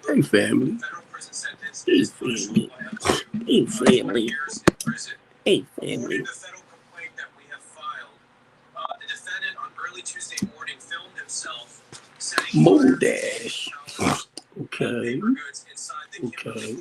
Hey, family. Hey, family. Hey, family. Hey, family. Modash. Okay. Okay.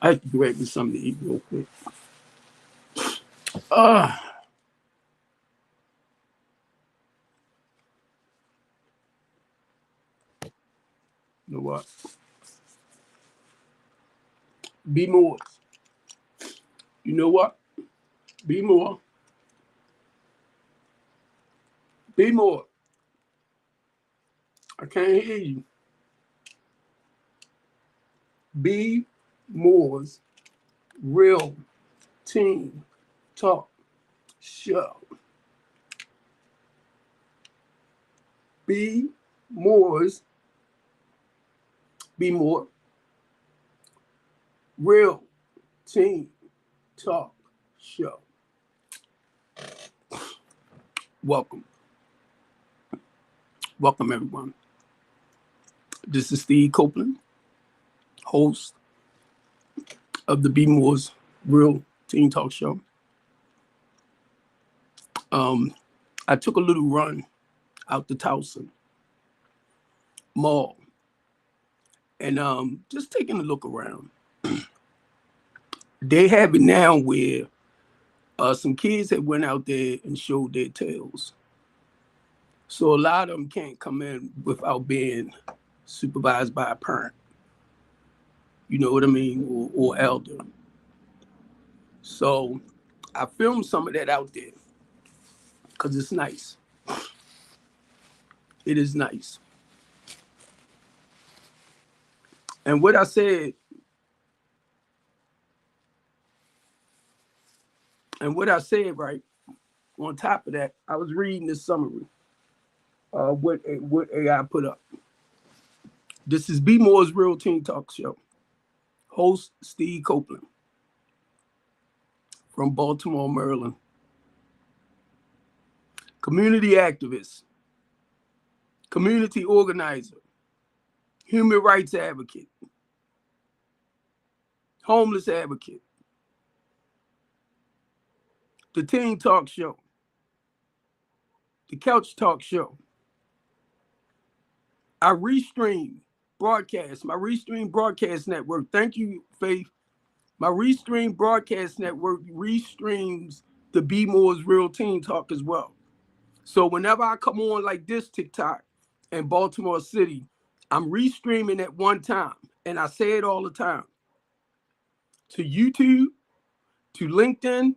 I have to grab me something to eat real quick. Uh, you know what? Be more. You know what? Be more. Be more. I can't hear you. Be more's real team talk show. Be more's be more real team talk show. Welcome. Welcome everyone. This is Steve Copeland, host of the Be More's Real Team Talk Show. I took a little run out to Towson Mall and just taking a look around. They have it now where some kids had went out there and showed their tails. So a lot of them can't come in without being supervised by a parent. You know what I mean? Or elder. So I filmed some of that out there because it's nice. It is nice. And what I said, right, on top of that, I was reading the summary of what AI put up. This is Be More's Real Team Talk Show, Host Steve Copeland from Baltimore, Maryland. Community activist, community organizer, human rights advocate, homeless advocate, the Teen Talk Show, the Couch Talk Show. I restream broadcast, my Restream Broadcast Network. Thank you, Faith. My Restream Broadcast Network restreams the Be More's Real Teen Talk as well. So whenever I come on like this TikTok in Baltimore City, I'm restreaming at one time. And I say it all the time. To YouTube, to LinkedIn,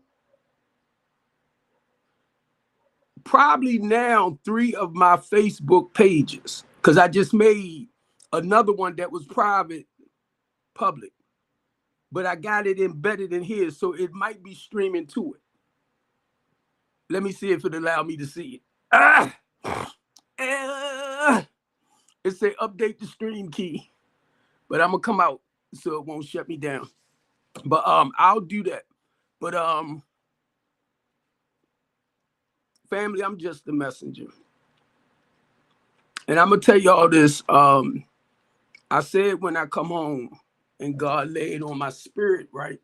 probably now 3 of my Facebook pages, because I just made another one that was private, public. But I got it embedded in here, so it might be streaming to it. Let me see if it allow me to see it. It say update the stream key, but I'm gonna come out so it won't shut me down. But I'll do that. But family, I'm just the messenger. And I'm gonna tell y'all this. I said when I come home and God laid on my spirit, right?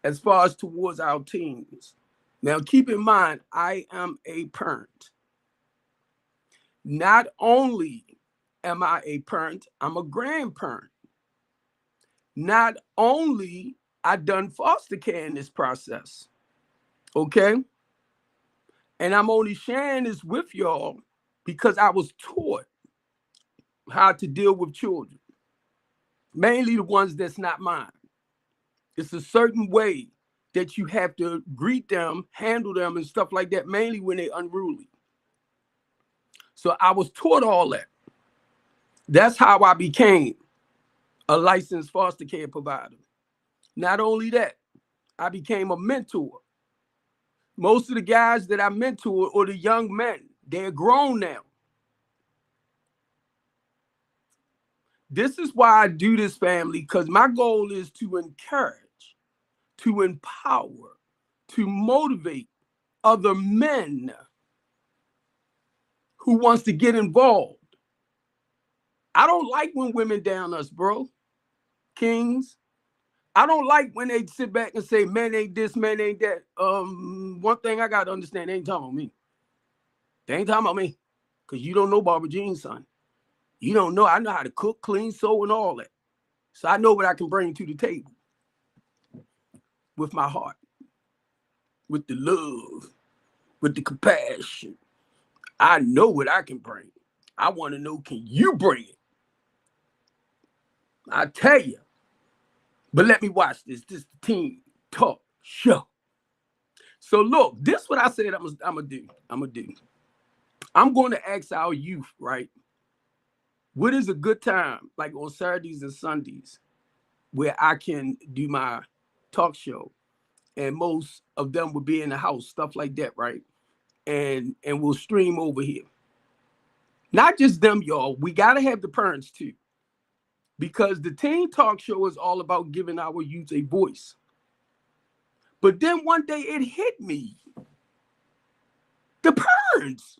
As far as towards our teens. Now keep in mind, I am a parent. Not only am I a parent, I'm a grandparent. Not only I done foster care in this process, okay? And I'm only sharing this with y'all because I was taught how to deal with children, mainly the ones that's not mine. It's a certain way that you have to greet them, handle them, and stuff like that, mainly when they're unruly. So I was taught all that. That's how I became a licensed foster care provider. Not only that, I became a mentor. Most of the guys that I mentor or the young men, they're grown now. This is why I do this, family, because my goal is to encourage, to empower, to motivate other men who wants to get involved. I don't like when women down us, bro. Kings. I don't like when they sit back and say, men ain't this, men ain't that. One thing I got to understand, they ain't talking about me. They ain't talking about me. Because you don't know Barbara Jean's son. You don't know. I know how to cook, clean, sew, and all that. So I know what I can bring to the table with my heart, with the love, with the compassion. I know what I can bring. I want to know, can you bring it? I tell you. But let me watch this. This is the Teen Talk Show. So look, this is what I said I'm gonna do. I'm going to ask our youth, right? What is a good time, like on Saturdays and Sundays, where I can do my talk show, and most of them will be in the house, stuff like that, right? And we'll stream over here. Not just them, y'all. We gotta have the parents too, because the Teen Talk Show is all about giving our youth a voice. But then one day it hit me. The parents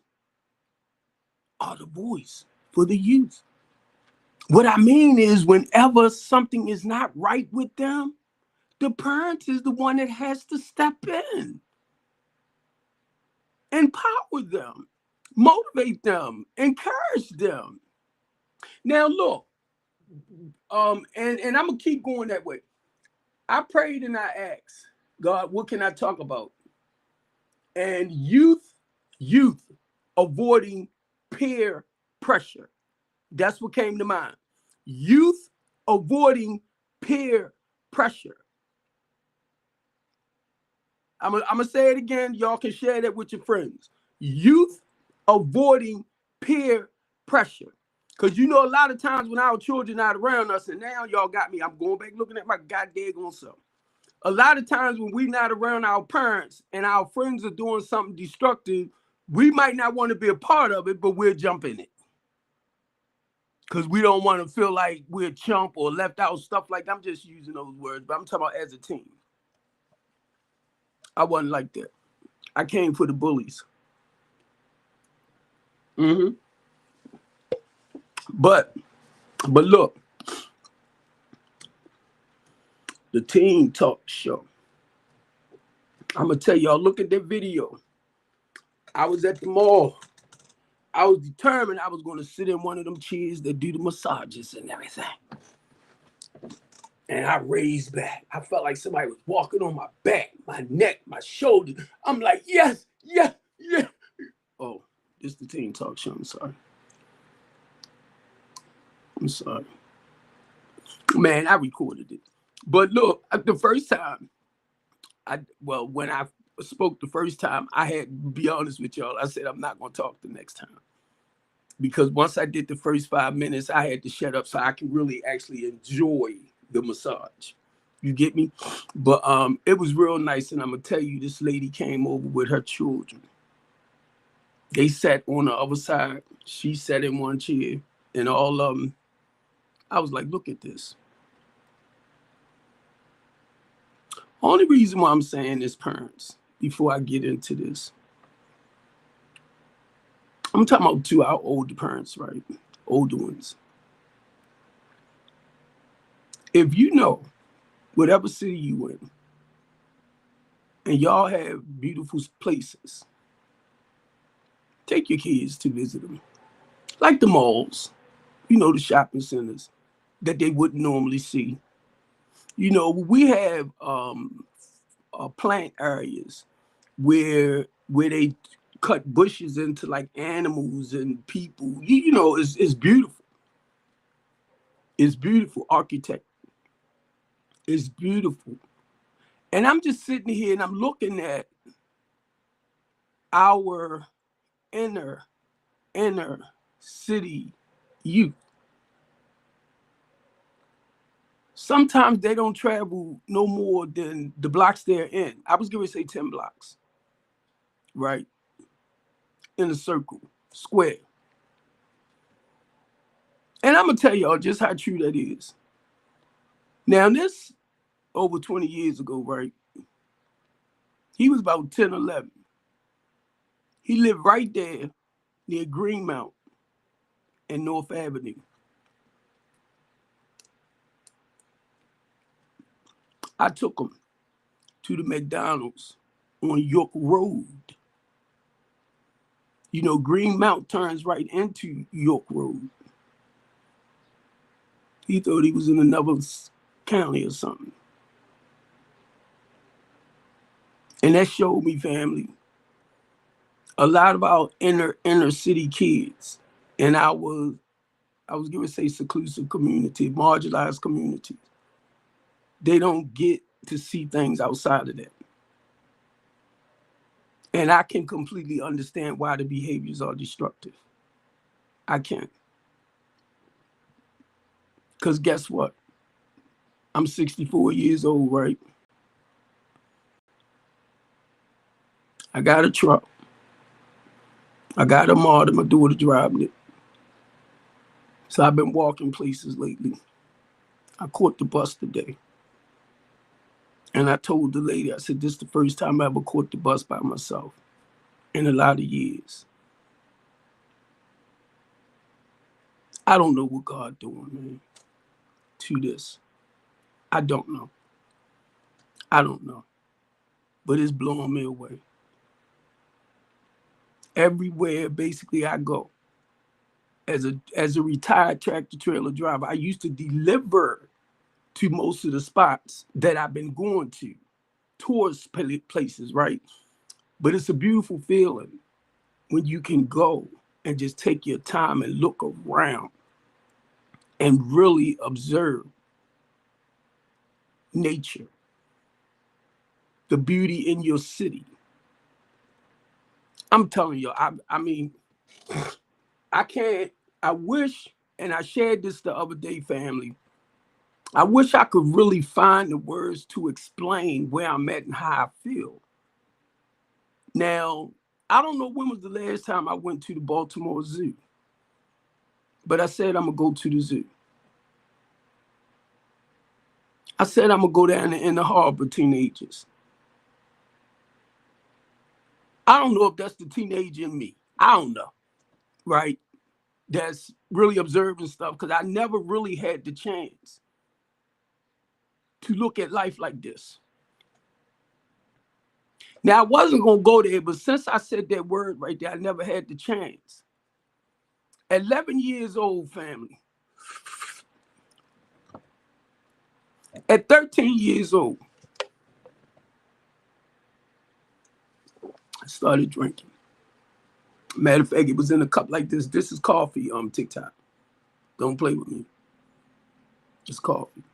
are the voice for the youth. What I mean is, whenever something is not right with them, the parent is the one that has to step in, empower them, motivate them, encourage them. Now look, and I'm gonna keep going that way. I prayed and I asked God, what can I talk about? And youth avoiding peer pressure. That's what came to mind. Youth avoiding peer pressure. I'm gonna say it again. Y'all can share that with your friends. Youth avoiding peer pressure. Because you know, a lot of times when our children not around us, and now y'all got me, I'm going back looking at my goddamn self. A lot of times when we're not around our parents and our friends are doing something destructive, we might not want to be a part of it, but we'll jump in it. Because we don't want to feel like we're chump or left out, stuff like that. I'm just using those words, but I'm talking about as a team. I wasn't like that. I came for the bullies. Mm-hmm. But look, the Team Talk Show. I'm gonna tell y'all, look at that video. I was at the mall. I was determined I was gonna sit in one of them chairs that do the massages and everything. And I raised back. I felt like somebody was walking on my back, my neck, my shoulder. I'm like, yes, yes, yes. Oh, this is the Team Talk Show. I'm sorry. I'm sorry. Man, I recorded it. But look, the first time, when I spoke the first time, I had to be honest with y'all. I said, I'm not going to talk the next time. Because once I did the first 5 minutes, I had to shut up so I can really actually enjoy the massage. You get me? But it was real nice. And I'm going to tell you, this lady came over with her children. They sat on the other side. She sat in one chair. And all of them, I was like, look at this. Only reason why I'm saying this, parents, before I get into this, I'm talking about to our older parents, right? Older ones. If you know whatever city you in, and y'all have beautiful places, take your kids to visit them. Like the malls, the shopping centers that they wouldn't normally see. We have plant areas where they cut bushes into like animals and people. It's beautiful. It's beautiful architect. It's beautiful. And I'm just sitting here and I'm looking at our inner city youth. Sometimes they don't travel no more than the blocks they're in. I was going to say 10 blocks, right? In a circle, square. And I'm going to tell y'all just how true that is. Now, this over 20 years ago, right? He was about 10, 11. He lived right there near Greenmount and North Avenue. I took him to the McDonald's on York Road. Greenmount turns right into York Road. He thought he was in another county or something. And that showed me, family, a lot of our inner city kids and I was going to say seclusive community, marginalized communities. They don't get to see things outside of that. And I can completely understand why the behaviors are destructive. I can. Because guess what? I'm 64 years old, right? I got a truck. I got a Marta, my daughter driving it. So I've been walking places lately. I caught the bus today. And I told the lady, I said, this is the first time I ever caught the bus by myself in a lot of years. I don't know what God doing, man, to this. I don't know. I don't know. But it's blowing me away. Everywhere, basically, I go. As a retired tractor trailer driver, I used to deliver to most of the spots that I've been going to, tourist places, right? But it's a beautiful feeling when you can go and just take your time and look around and really observe nature, the beauty in your city. I'm telling you, I mean, I wish, and I shared this the other day, family, I wish I could really find the words to explain where I'm at and how I feel. Now, I don't know when was the last time I went to the Baltimore Zoo. But I said I'm going to go to the zoo. I said I'm going to go down in the harbor, teenagers. I don't know if that's the teenager in me. I don't know, right? That's really observing stuff, because I never really had the chance to look at life like this. Now, I wasn't going to go there, but since I said that word right there, I never had the chance. 11 years old, family. At 13 years old, I started drinking. Matter of fact, it was in a cup like this. This is coffee, TikTok. Don't play with me. It's coffee.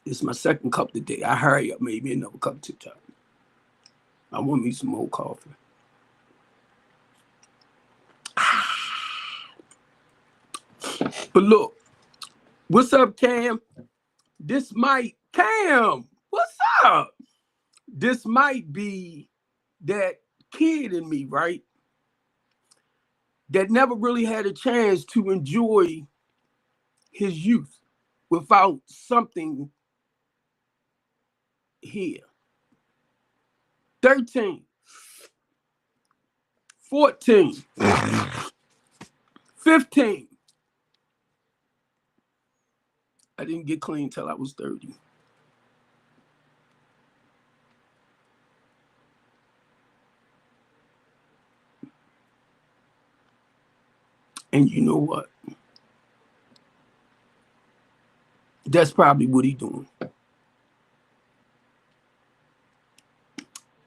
It's my second cup today. I hurry up, maybe another cup of TikTok. I want me some more coffee. But look, what's up, Cam? Cam, what's up? This might be that kid in me, right? That never really had a chance to enjoy his youth without something here. 13, 14, 15. I didn't get clean till I was 30. And you know what? That's probably what he's doing.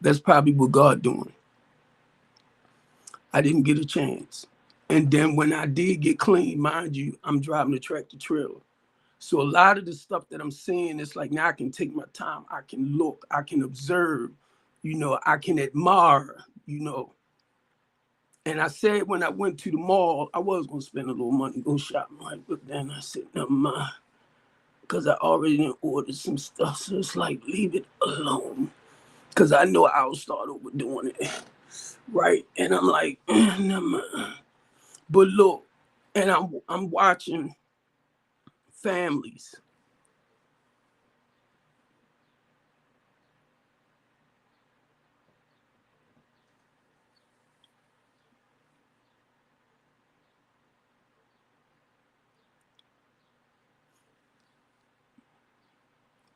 That's probably what God doing. I didn't get a chance. And then when I did get clean, mind you, I'm driving a tractor trailer. So a lot of the stuff that I'm seeing, it's like now I can take my time. I can look, I can observe, I can admire, And I said when I went to the mall, I was going to spend a little money, go shopping, right? But then I said, never mind, because I already ordered some stuff. So it's like, leave it alone. Because I know I'll start overdoing it, right? And I'm like, never mind. But look, and I'm watching families.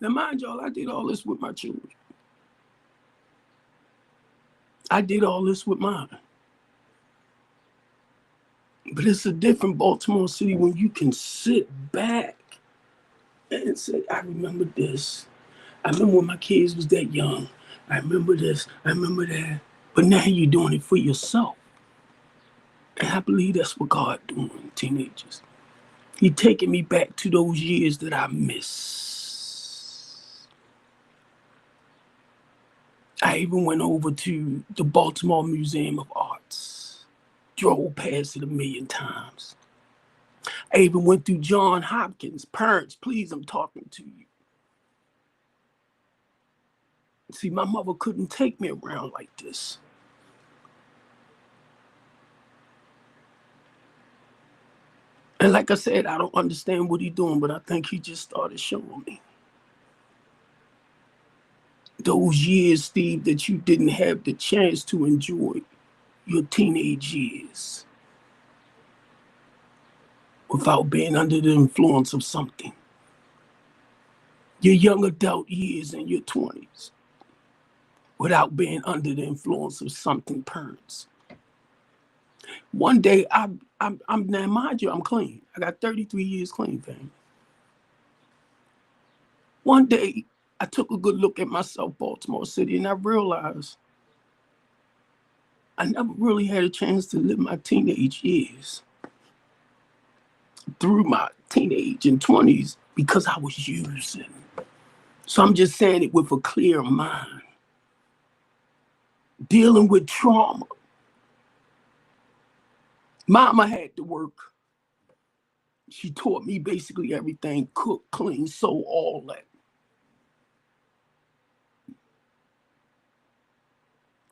Now, mind y'all, I did all this with my children. I did all this with mine. But it's a different Baltimore City when you can sit back and say, I remember this. I remember when my kids was that young. I remember this. I remember that. But now you're doing it for yourself. And I believe that's what God doing, teenagers. He taking me back to those years that I miss. I even went over to the Baltimore Museum of Arts. Drove past it 1,000,000 times. I even went through John Hopkins. Parents, please, I'm talking to you. See, my mother couldn't take me around like this. And like I said, I don't understand what he's doing, but I think he just started showing me. Those years, Steve, that you didn't have the chance to enjoy your teenage years without being under the influence of something. Your young adult years in your 20s without being under the influence of something, parents. One day, I'm now, mind you, I'm clean. I got 33 years clean, fam. One day, I took a good look at myself, Baltimore City, and I realized I never really had a chance to live my teenage years through my teenage and 20s because I was using. So I'm just saying it with a clear mind. Dealing with trauma. Mama had to work. She taught me basically everything: cook, clean, sew, all that.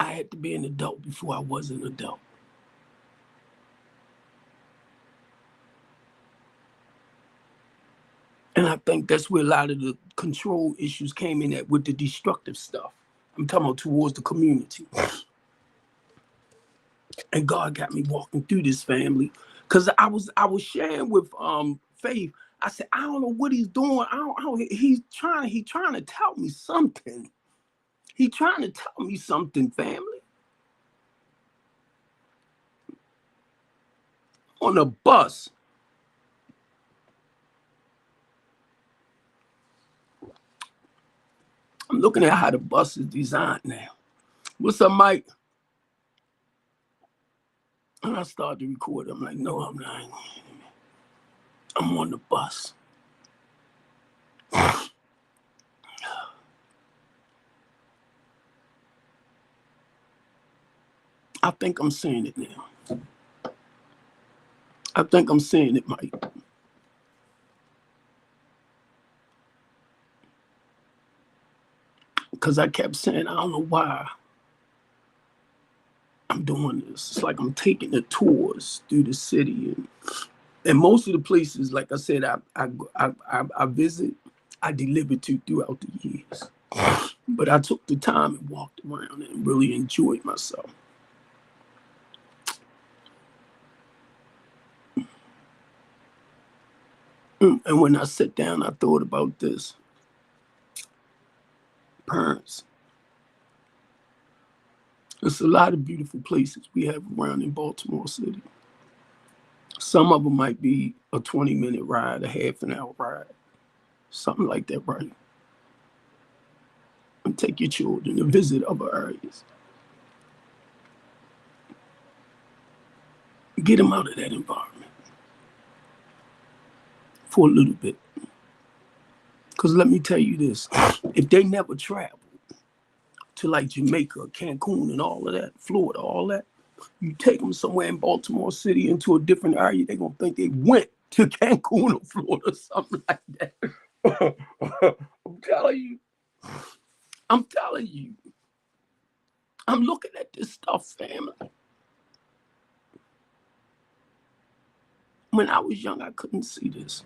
I had to be an adult before I was an adult. And I think that's where a lot of the control issues came in at with the destructive stuff. I'm talking about towards the community. And God got me walking through this, family. Cause I was sharing with Faith. I said, I don't know what he's doing. He's trying to tell me something. He's trying to tell me something, family. On a bus. I'm looking at how the bus is designed now. What's up, Mike? And I started to record. I'm like, no, I'm not. I'm on the bus. I think I'm saying it now. I think I'm saying it, Mike. Because I kept saying, I don't know why I'm doing this. It's like I'm taking the tours through the city. And most of the places, like I said, I visit, I delivered to throughout the years. But I took the time and walked around and really enjoyed myself. And when I sat down, I thought about this. Parents. There's a lot of beautiful places we have around in Baltimore City. Some of them might be a 20-minute ride, a half an hour ride, something like that, right? And take your children to visit other areas. Get them out of that environment for a little bit. Because let me tell you this, if they never traveled to like Jamaica, Cancun and all of that, Florida, all that, you take them somewhere in Baltimore City into a different area, they're going to think they went to Cancun or Florida or something like that. I'm telling you. I'm looking at this stuff, family. When I was young, I couldn't see this.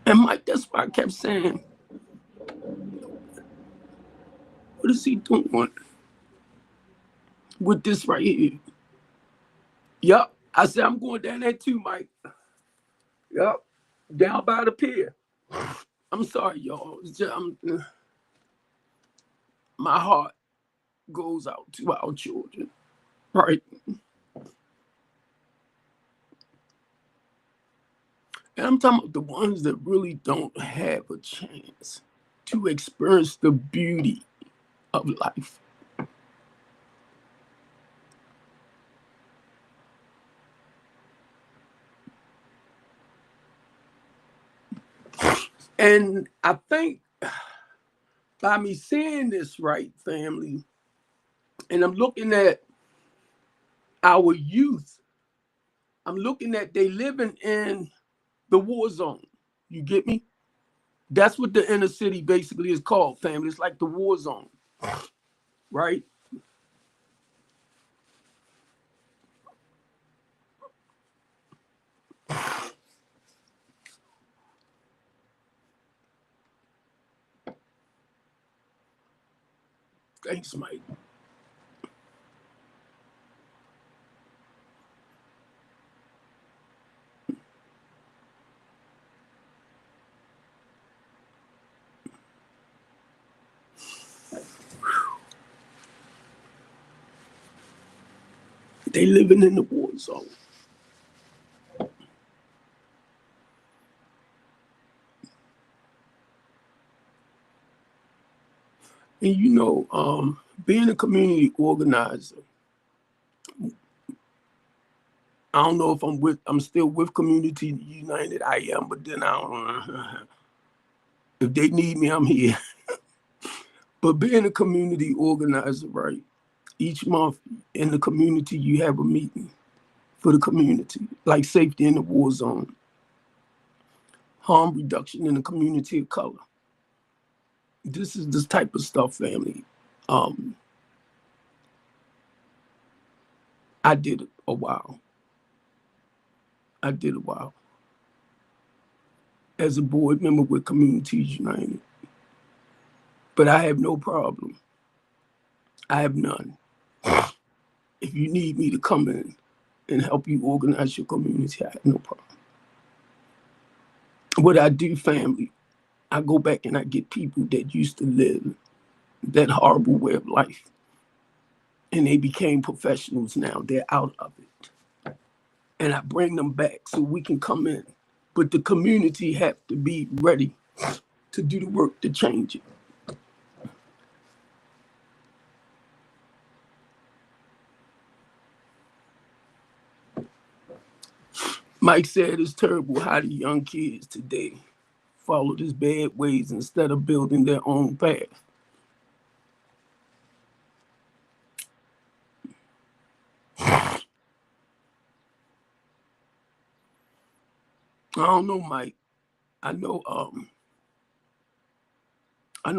And Mike, that's why I kept saying, what is he doing with this right here? Yup. I said, I'm going down there too, Mike. Yup. Down by the pier. I'm sorry, y'all. My heart goes out to our children, right? And I'm talking about the ones that really don't have a chance to experience the beauty of life. And I think by me saying this, right, family, and I'm looking at our youth, I'm looking at they living in the war zone. You get me? That's what the inner city basically is called, family. It's like the war zone, right? Thanks, Mike. They living in the war zone. And you know, being a community organizer, I don't know if I'm still with Community United. I am, but then I don't. If they need me, I'm here. But being a community organizer, right? Each month in the community, you have a meeting for the community, like safety in the war zone, harm reduction in the community of color. This is this type of stuff, family. I did it a while. I did a while as a board member with Communities United. But I have no problem. I have none. If you need me to come in and help you organize your community, I have no problem. What I do, family, I go back and I get people that used to live that horrible way of life, and they became professionals now. They're out of it. And I bring them back so we can come in. But the community have to be ready to do the work to change it. Mike said it's terrible how the young kids today follow these bad ways instead of building their own path. I don't know, Mike. I know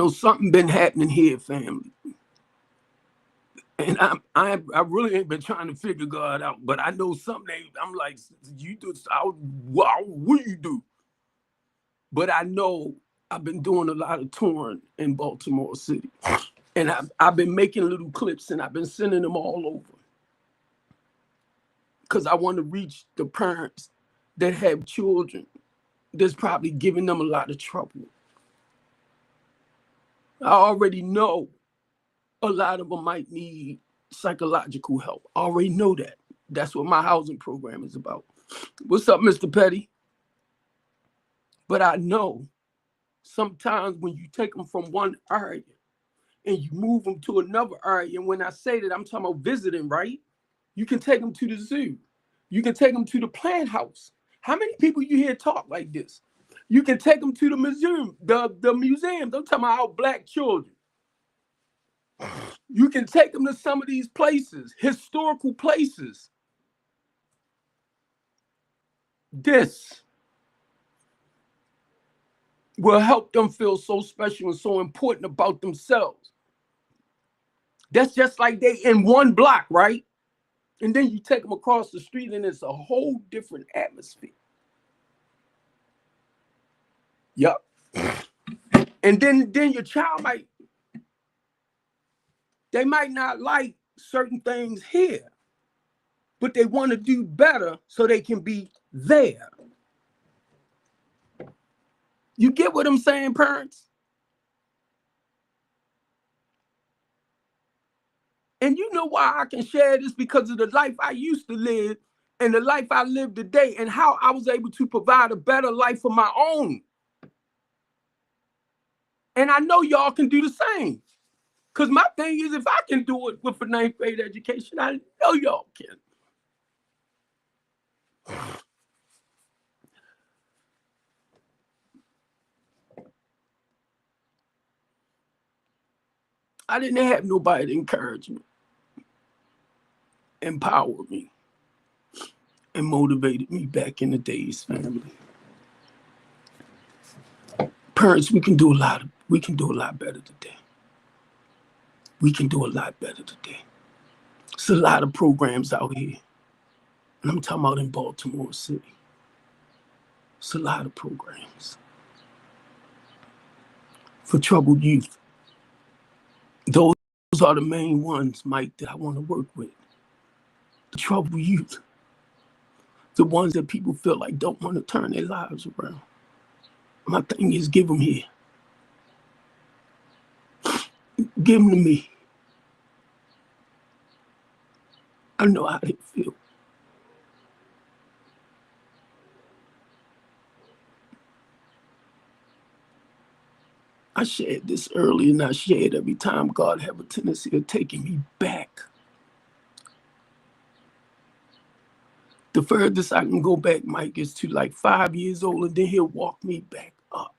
something been happening here, family. And I really ain't been trying to figure God out, but I know something. I'm like, you do, wow, what do you do? But I know I've been doing a lot of touring in Baltimore City, and I've been making little clips, and I've been sending them all over because I want to reach the parents that have children that's probably giving them a lot of trouble. I already know a lot of them might need psychological help. I already know that. That's what my housing program is about. What's up, Mr. Petty? But I know sometimes when you take them from one area and you move them to another area, and when I say that, I'm talking about visiting, right? You can take them to the zoo. You can take them to the plant house. How many people you hear talk like this? You can take them to the museum, the museums. I'm talking about our Black children. You can take them to some of these places, historical places. This will help them feel so special and so important about themselves. That's just like they in one block, right? And then you take them across the street and it's a whole different atmosphere. Yup. And then your child they might not like certain things here, but they want to do better so they can be there. You get what I'm saying, parents? And you know why I can share this? Because of the life I used to live and the life I live today and how I was able to provide a better life for my own. And I know y'all can do the same. Because my thing is, if I can do it with a 9th grade education, I know y'all can. I didn't have nobody to encourage me, empower me, and motivated me back in the days, family. Parents, we can do a lot better today. We can do a lot better today. There's a lot of programs out here. And I'm talking about in Baltimore City. It's a lot of programs for troubled youth. Those are the main ones, Mike, that I want to work with. The troubled youth. The ones that people feel like don't want to turn their lives around. My thing is give them here. Give them to me. I know how they feel. I shared this earlier, and I share it every time. God have a tendency of taking me back. The furthest I can go back, Mike, is to like 5 years old, and then he'll walk me back up.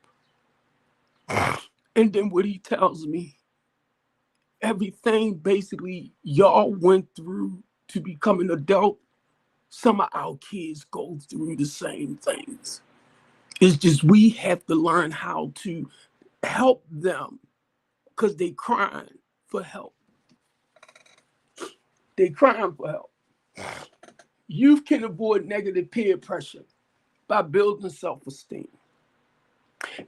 And then what he tells me, everything basically y'all went through to become an adult, some of our kids go through the same things. It's just we have to learn how to help them because they crying for help. They crying for help. Youth can avoid negative peer pressure by building self-esteem.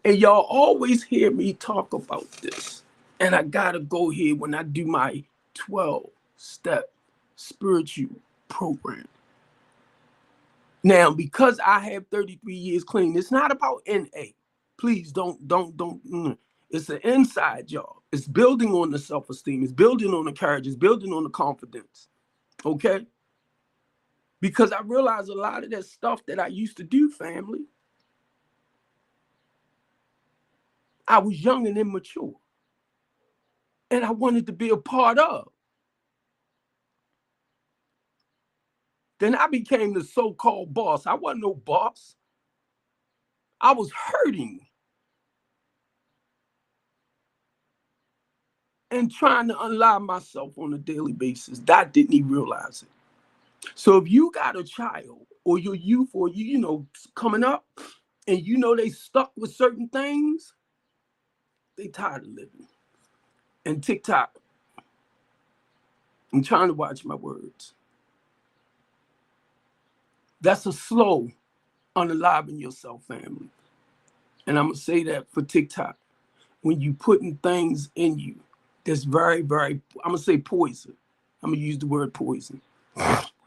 And y'all always hear me talk about this. And I gotta go here when I do my 12-step spiritual program. Now, because I have 33 years clean, it's not about NA. Please don't. It's an inside job. It's building on the self-esteem. It's building on the courage. It's building on the confidence. Okay? Because I realize a lot of that stuff that I used to do, family, I was young and immature. And I wanted to be a part of. Then I became the so-called boss. I wasn't no boss. I was hurting and trying to unalive myself on a daily basis. I didn't even realize it. So if you got a child or your youth or you coming up and they stuck with certain things, they tired of living. And TikTok, I'm trying to watch my words. That's a slow unaliving yourself, family. And I'm going to say that for TikTok. When you putting things in you that's very, very, I'm going to say poison. I'm going to use the word poison,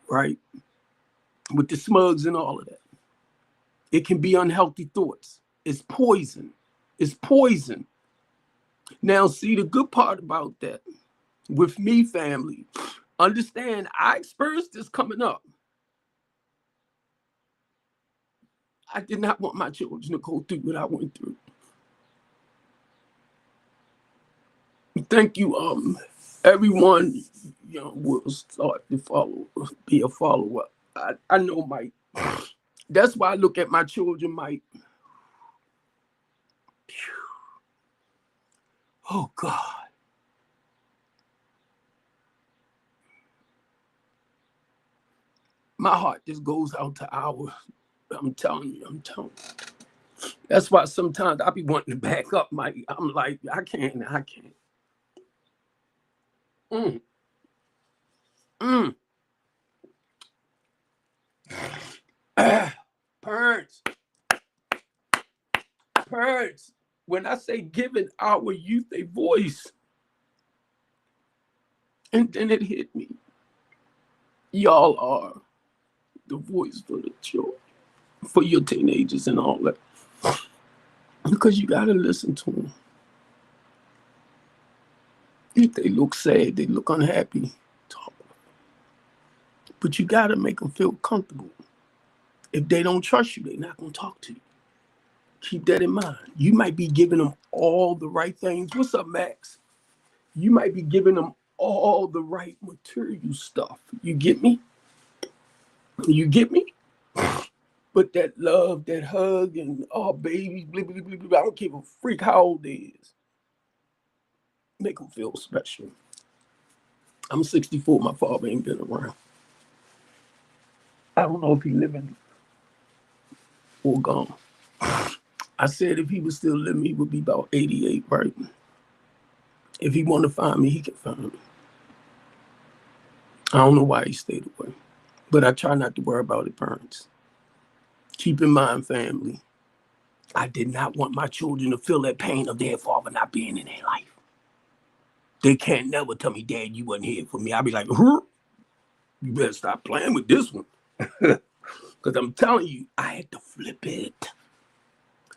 right? With the smugs and all of that. It can be unhealthy thoughts. It's poison. It's poison. Now, see, the good part about that, with me, family, understand I experienced this coming up. I did not want my children to go through what I went through. Thank you, everyone. Will start to be a follower. I know, Mike. That's why I look at my children, Mike. Oh God. My heart just goes out to our. I'm telling you. That's why sometimes I be wanting to back up, Mike. I'm like, I can't. Parents, when I say giving our youth a voice, and then it hit me. Y'all are the voice for the children, for your teenagers and all that. Because you got to listen to them. If they look sad, they look unhappy, talk. But you got to make them feel comfortable. If they don't trust you, they're not going to talk to you. Keep that in mind. You might be giving them all the right things. What's up, Max? You might be giving them all the right material stuff. You get me? But that love, that hug, and baby, blah, blah, blah, blah, I don't give a freak how old it is. Make them feel special. I'm 64. My father ain't been around. I don't know if he living or gone. I said if he was still living, he would be about 88, right? If he want to find me, he can find me. I don't know why he stayed away. But I try not to worry about it, parents. Keep in mind, family, I did not want my children to feel that pain of their father not being in their life. They can't never tell me, Dad, you wasn't here for me. I'll be like, you better stop playing with this one. Because I'm telling you, I had to flip it.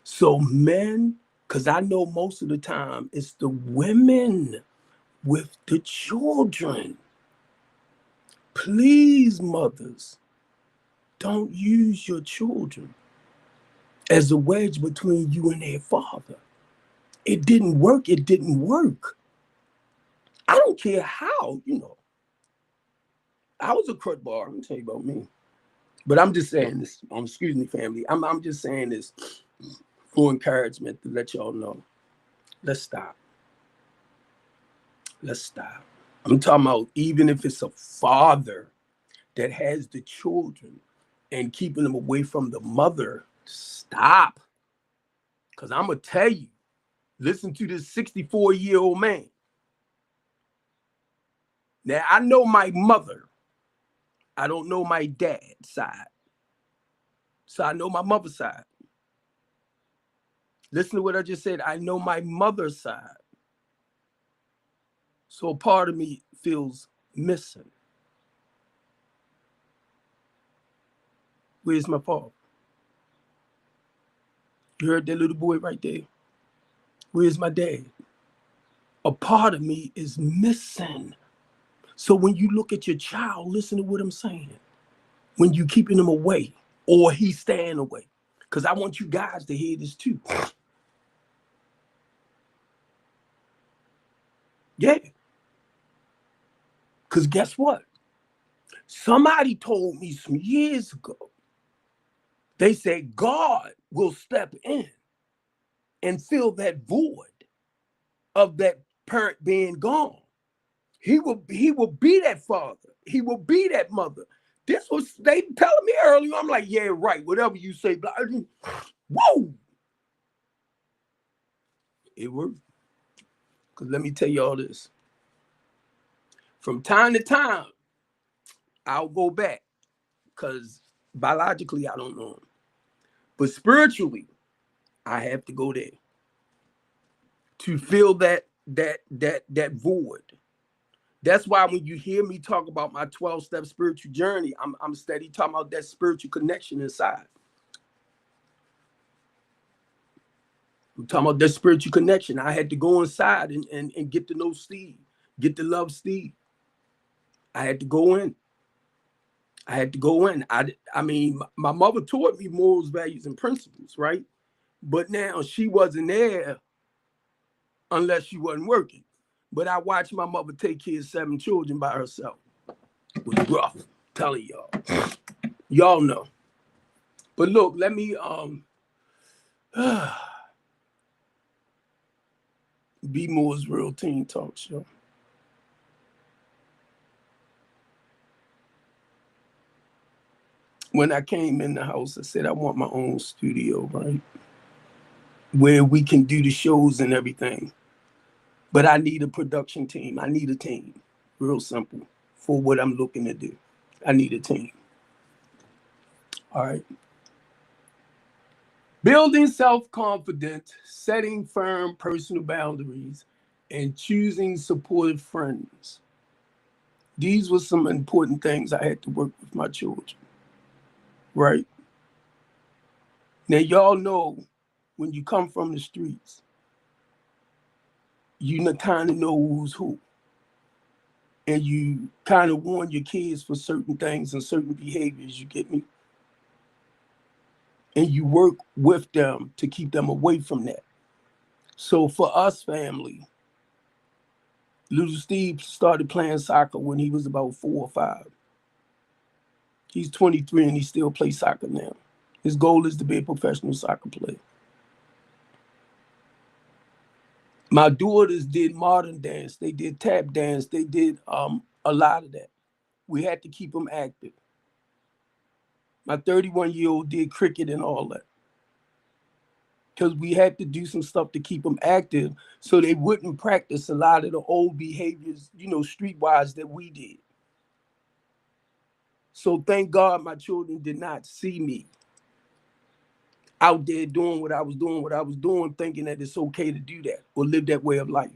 So men, because I know most of the time it's the women with the children. Please, mothers, don't use your children as a wedge between you and their father. It didn't work. I don't care how, I was a crud bar. Let me tell you about me. But I'm just saying this. Excuse me, family. I'm just saying this for encouragement to let y'all know. Let's stop. I'm talking about even if it's a father that has the children and keeping them away from the mother, stop. Because I'm going to tell you, listen to this 64-year-old man. Now, I know my mother. I don't know my dad's side. So I know my mother's side. Listen to what I just said. I know my mother's side. So part of me feels missing. Where's my father? You heard that little boy right there? Where's my dad? A part of me is missing. So when you look at your child, listen to what I'm saying. When you keeping him away or he's staying away. Because I want you guys to hear this too. Yeah. Because guess what? Somebody told me some years ago, they said God will step in and fill that void of that parent being gone. He will be that father. He will be that mother. This was they telling me earlier. I'm like, yeah, right. Whatever you say, blah. Whoa. It worked. Because let me tell you all this. From time to time, I'll go back. Because biologically, I don't know him. But spiritually, I have to go there to fill that void. That's why when you hear me talk about my 12-step spiritual journey, I'm steady talking about that spiritual connection inside. I'm talking about that spiritual connection. I had to go inside and get to know Steve, get to love Steve. I had to go in. I mean, my mother taught me morals, values, and principles, right? But now she wasn't there unless she wasn't working. But I watched my mother take care of 7 children by herself. It was rough, I'm telling y'all. Y'all know. But look, let me Be More's Real Teen Talk Show. When I came in the house, I said I want my own studio, right? Where we can do the shows and everything. But I need a production team. I need a team. Real simple. For what I'm looking to do. I need a team. All right. Building self-confidence, setting firm personal boundaries, and choosing supportive friends. These were some important things I had to work with my children. Right? Now, y'all know when you come from the streets, you kind of know who's who. And you kind of warn your kids for certain things and certain behaviors, you get me? And you work with them to keep them away from that. So for us family, little Steve started playing soccer when he was about 4 or 5. He's 23 and he still plays soccer now. His goal is to be a professional soccer player. My daughters did modern dance. They did tap dance. They did a lot of that. We had to keep them active. My 31-year-old did cricket and all that. Because we had to do some stuff to keep them active so they wouldn't practice a lot of the old behaviors, streetwise that we did. So thank God my children did not see me out there doing what I was doing, thinking that it's okay to do that or live that way of life.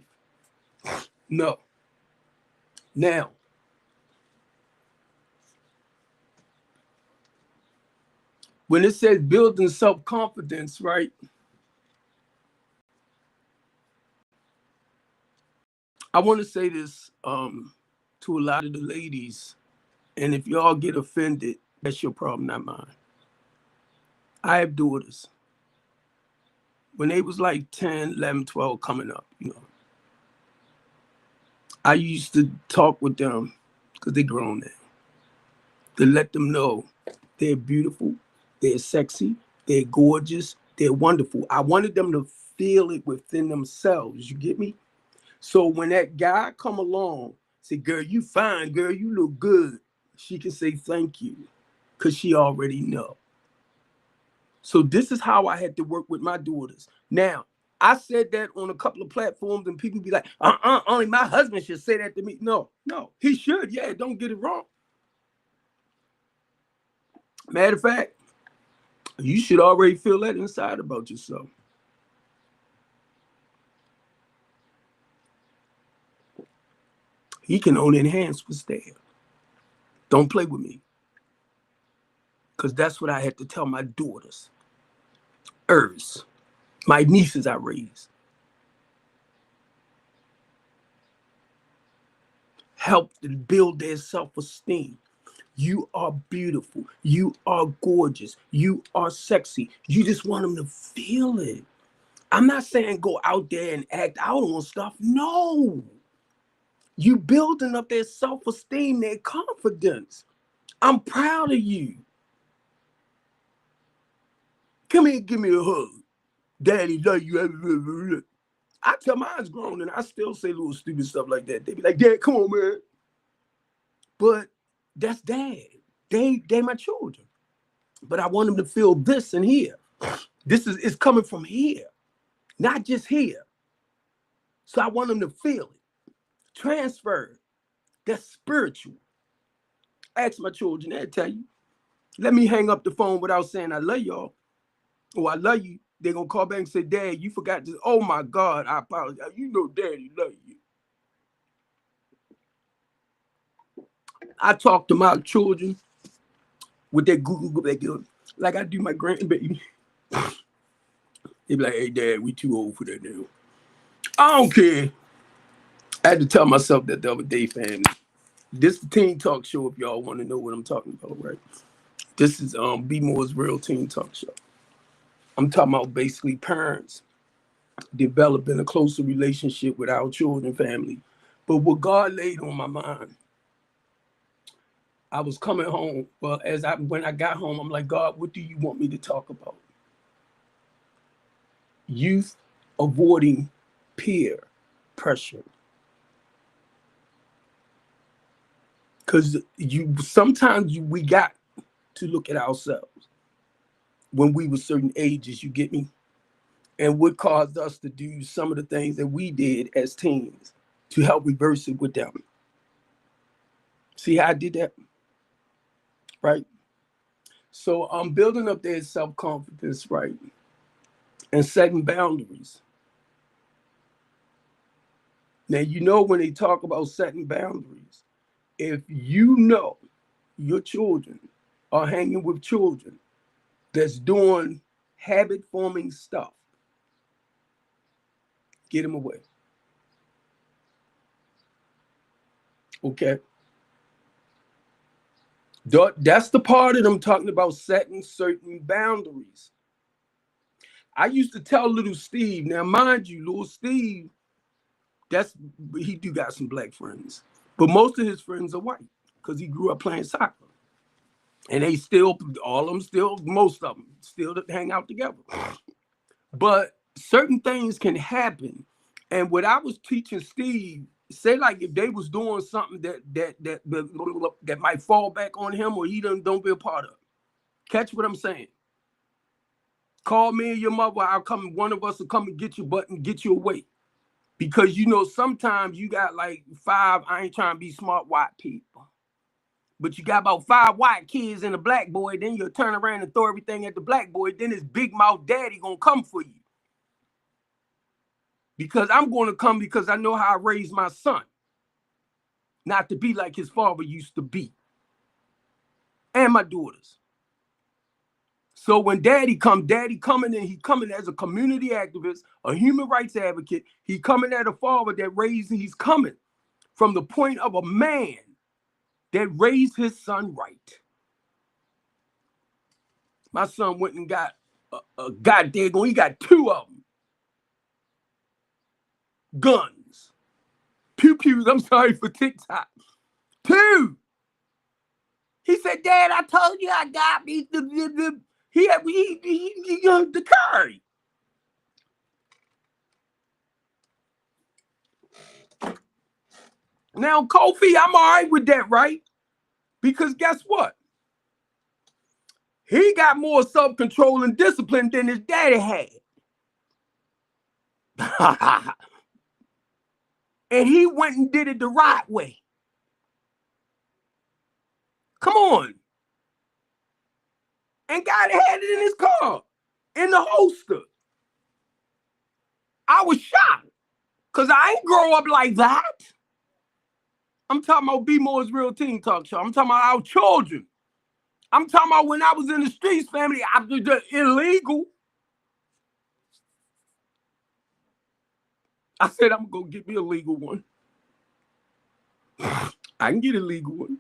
No. Now, when it says building self-confidence, right? I want to say this to a lot of the ladies, and if y'all get offended, that's your problem, not mine. I have daughters. When they was like 10, 11, 12 coming up, I used to talk with them, because they're grown now, to let them know they're beautiful, they're sexy, they're gorgeous, they're wonderful. I wanted them to feel it within themselves, you get me? So when that guy come along, say, girl, you fine, girl, you look good, she can say thank you, because she already know. So this is how I had to work with my daughters. Now, I said that on a couple of platforms and people be like, only my husband should say that to me. No, he should. Yeah, don't get it wrong. Matter of fact, you should already feel that inside about yourself. He can only enhance what's there. Don't play with me. Because that's what I had to tell my daughters, hers, my nieces I raised. Help to build their self-esteem. You are beautiful. You are gorgeous. You are sexy. You just want them to feel it. I'm not saying go out there and act out on stuff. No. You building up their self-esteem, their confidence. I'm proud of you. Come here and give me a hug. Daddy love you. I tell mine's grown and I still say little stupid stuff like that. They be like, Dad, come on, man. But that's dad. They my children. But I want them to feel this and here. This is coming from here, not just here. So I want them to feel it. Transfer. That's spiritual. Ask my children, they'll tell you. Let me hang up the phone without saying I love y'all. Or I love you. They're going to call back and say, Dad, you forgot this. Oh, my God, I apologize. You know Daddy love you. I talk to my children with their Google, like I do my grandbaby. They be like, hey, Dad, we too old for that now. I don't care. I had to tell myself that the other day, family. This is the Teen Talk Show if y'all want to know what I'm talking about, right? This is B Moore's Real Teen Talk Show. I'm talking about basically parents developing a closer relationship with our children, family. But what God laid on my mind, I was coming home. Well, when I got home, I'm like, God, what do you want me to talk about? Youth avoiding peer pressure. Because sometimes we got to look at ourselves when we were certain ages, you get me? And what caused us to do some of the things that we did as teens to help reverse it with them. See how I did that? Right? So I'm building up their self-confidence, right? And setting boundaries. Now, you know, when they talk about setting boundaries, if you know your children are hanging with children that's doing habit-forming stuff, get them away. Okay? That's the part of them talking about setting certain boundaries. I used to tell little Steve, now mind you, little Steve, he do got some black friends, but most of his friends are white because he grew up playing soccer. And they still, all of them still, most of them still hang out together. But certain things can happen. And what I was teaching Steve, say like if they was doing something that might fall back on him or he don't be a part of. Catch what I'm saying? Call me and your mother. One of us will come and get your butt and get you away. Because you know, sometimes you got like 5, I ain't trying to be smart white people, but you got about 5 white kids and a black boy, then you'll turn around and throw everything at the black boy, then his big mouth daddy gonna come for you. Because I'm gonna come because I know how I raised my son. Not to be like his father used to be. And my daughters. So when daddy coming in, he coming as a community activist, a human rights advocate. He coming at a father he's coming from the point of a man that raised his son right. My son went and got a goddamn, he got 2 of them. Guns. Pew-pews, I'm sorry for TikTok. 2. He said, Dad, I told you I got me the carry. Now, Kofi, I'm all right with that, right? Because guess what? He got more self-control and discipline than his daddy had. And he went and did it the right way. Come on. and God had it in his car, in the holster. I was shocked, because I ain't grow up like that. I'm talking about B Moore's Real Teen Talk Show. I'm talking about our children. I'm talking about when I was in the streets, family, I was just illegal. I said, I'm going to get me a legal one. I can get a legal one.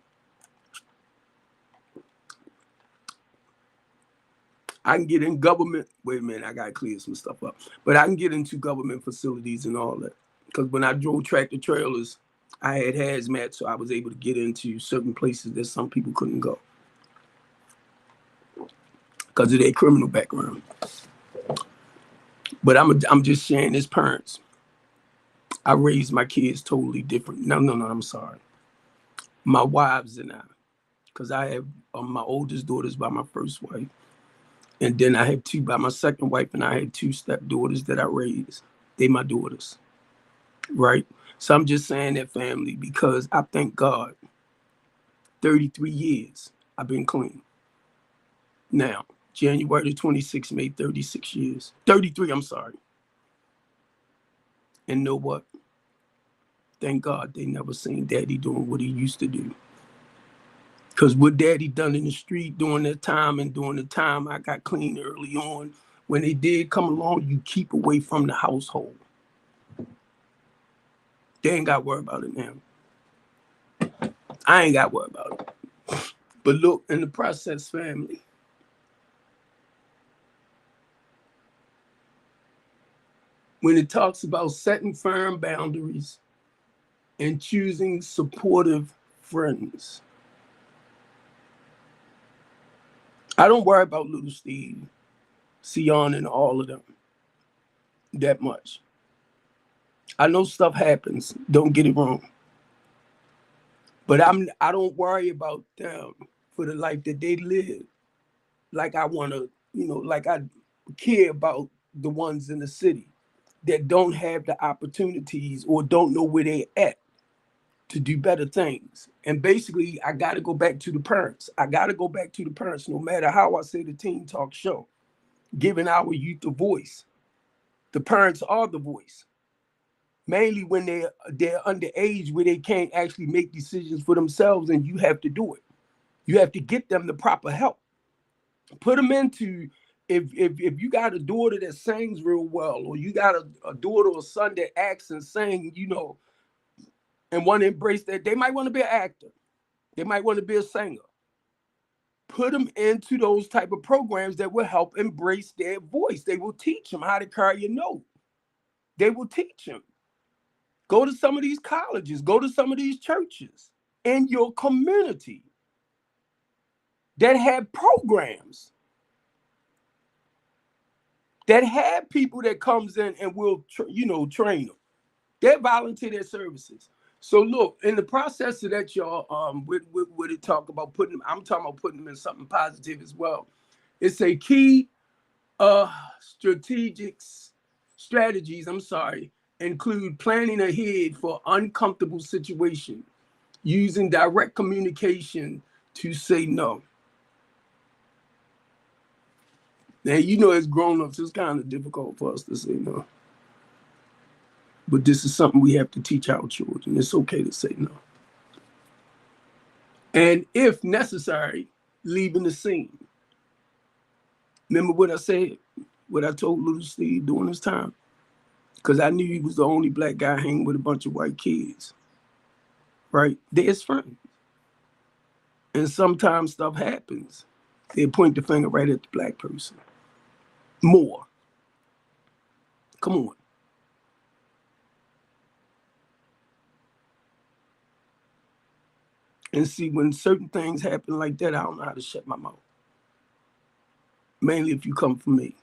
I can get in government. Wait a minute, I got to clear some stuff up. But I can get into government facilities and all that. Because when I drove tractor trailers, I had hazmat, so I was able to get into certain places that some people couldn't go because of their criminal background. But I'm just sharing as parents. I raised my kids totally different. No, I'm sorry. My wives and I, because I have my oldest daughters by my first wife. And then I have two by my second wife, and I had two stepdaughters that I raised. They my daughters, right? So I'm just saying that, family, because I thank God, 33 years I've been clean. Now, January the 26th made 36 years. 33, I'm sorry. And know what? Thank God they never seen Daddy doing what he used to do. Because what Daddy done in the street during that time and during the time I got clean early on, when they did come along, you keep away from the household. They ain't got to worry about it now. I ain't got to worry about it. But look, in the process, family, when it talks about setting firm boundaries and choosing supportive friends, I don't worry about little Steve, Sion, and all of them that much. I know stuff happens, don't get it wrong. But I don't worry about them for the life that they live. Like I want to, like I care about the ones in the city that don't have the opportunities or don't know where they're at to do better things. And basically, I got to go back to the parents. No matter how I say the Teen Talk Show, giving our youth a voice. The parents are the voice. Mainly when they're underage, where they can't actually make decisions for themselves, and you have to do it. You have to get them the proper help. Put them into, if you got a daughter that sings real well, or you got a daughter or son that acts and sings, and want to embrace that, they might want to be an actor. They might want to be a singer. Put them into those type of programs that will help embrace their voice. They will teach them how to carry a note. They will teach them. Go to some of these colleges, go to some of these churches in your community that have programs, that have people that comes in and will, train them. They volunteer their services. So look, in the process of that, y'all, with it talk about putting them, I'm talking about putting them in something positive as well. It's a key strategies, include planning ahead for uncomfortable situations, using direct communication to say no. Now, as grown-ups, it's kind of difficult for us to say no. But this is something we have to teach our children. It's okay to say no. And if necessary, leaving the scene. Remember what I said, what I told little Steve during this time? Because I knew he was the only black guy hanging with a bunch of white kids. Right? They're his friends. And sometimes stuff happens. They point the finger right at the black person. More. Come on. And see, when certain things happen like that, I don't know how to shut my mouth. Mainly if you come from me.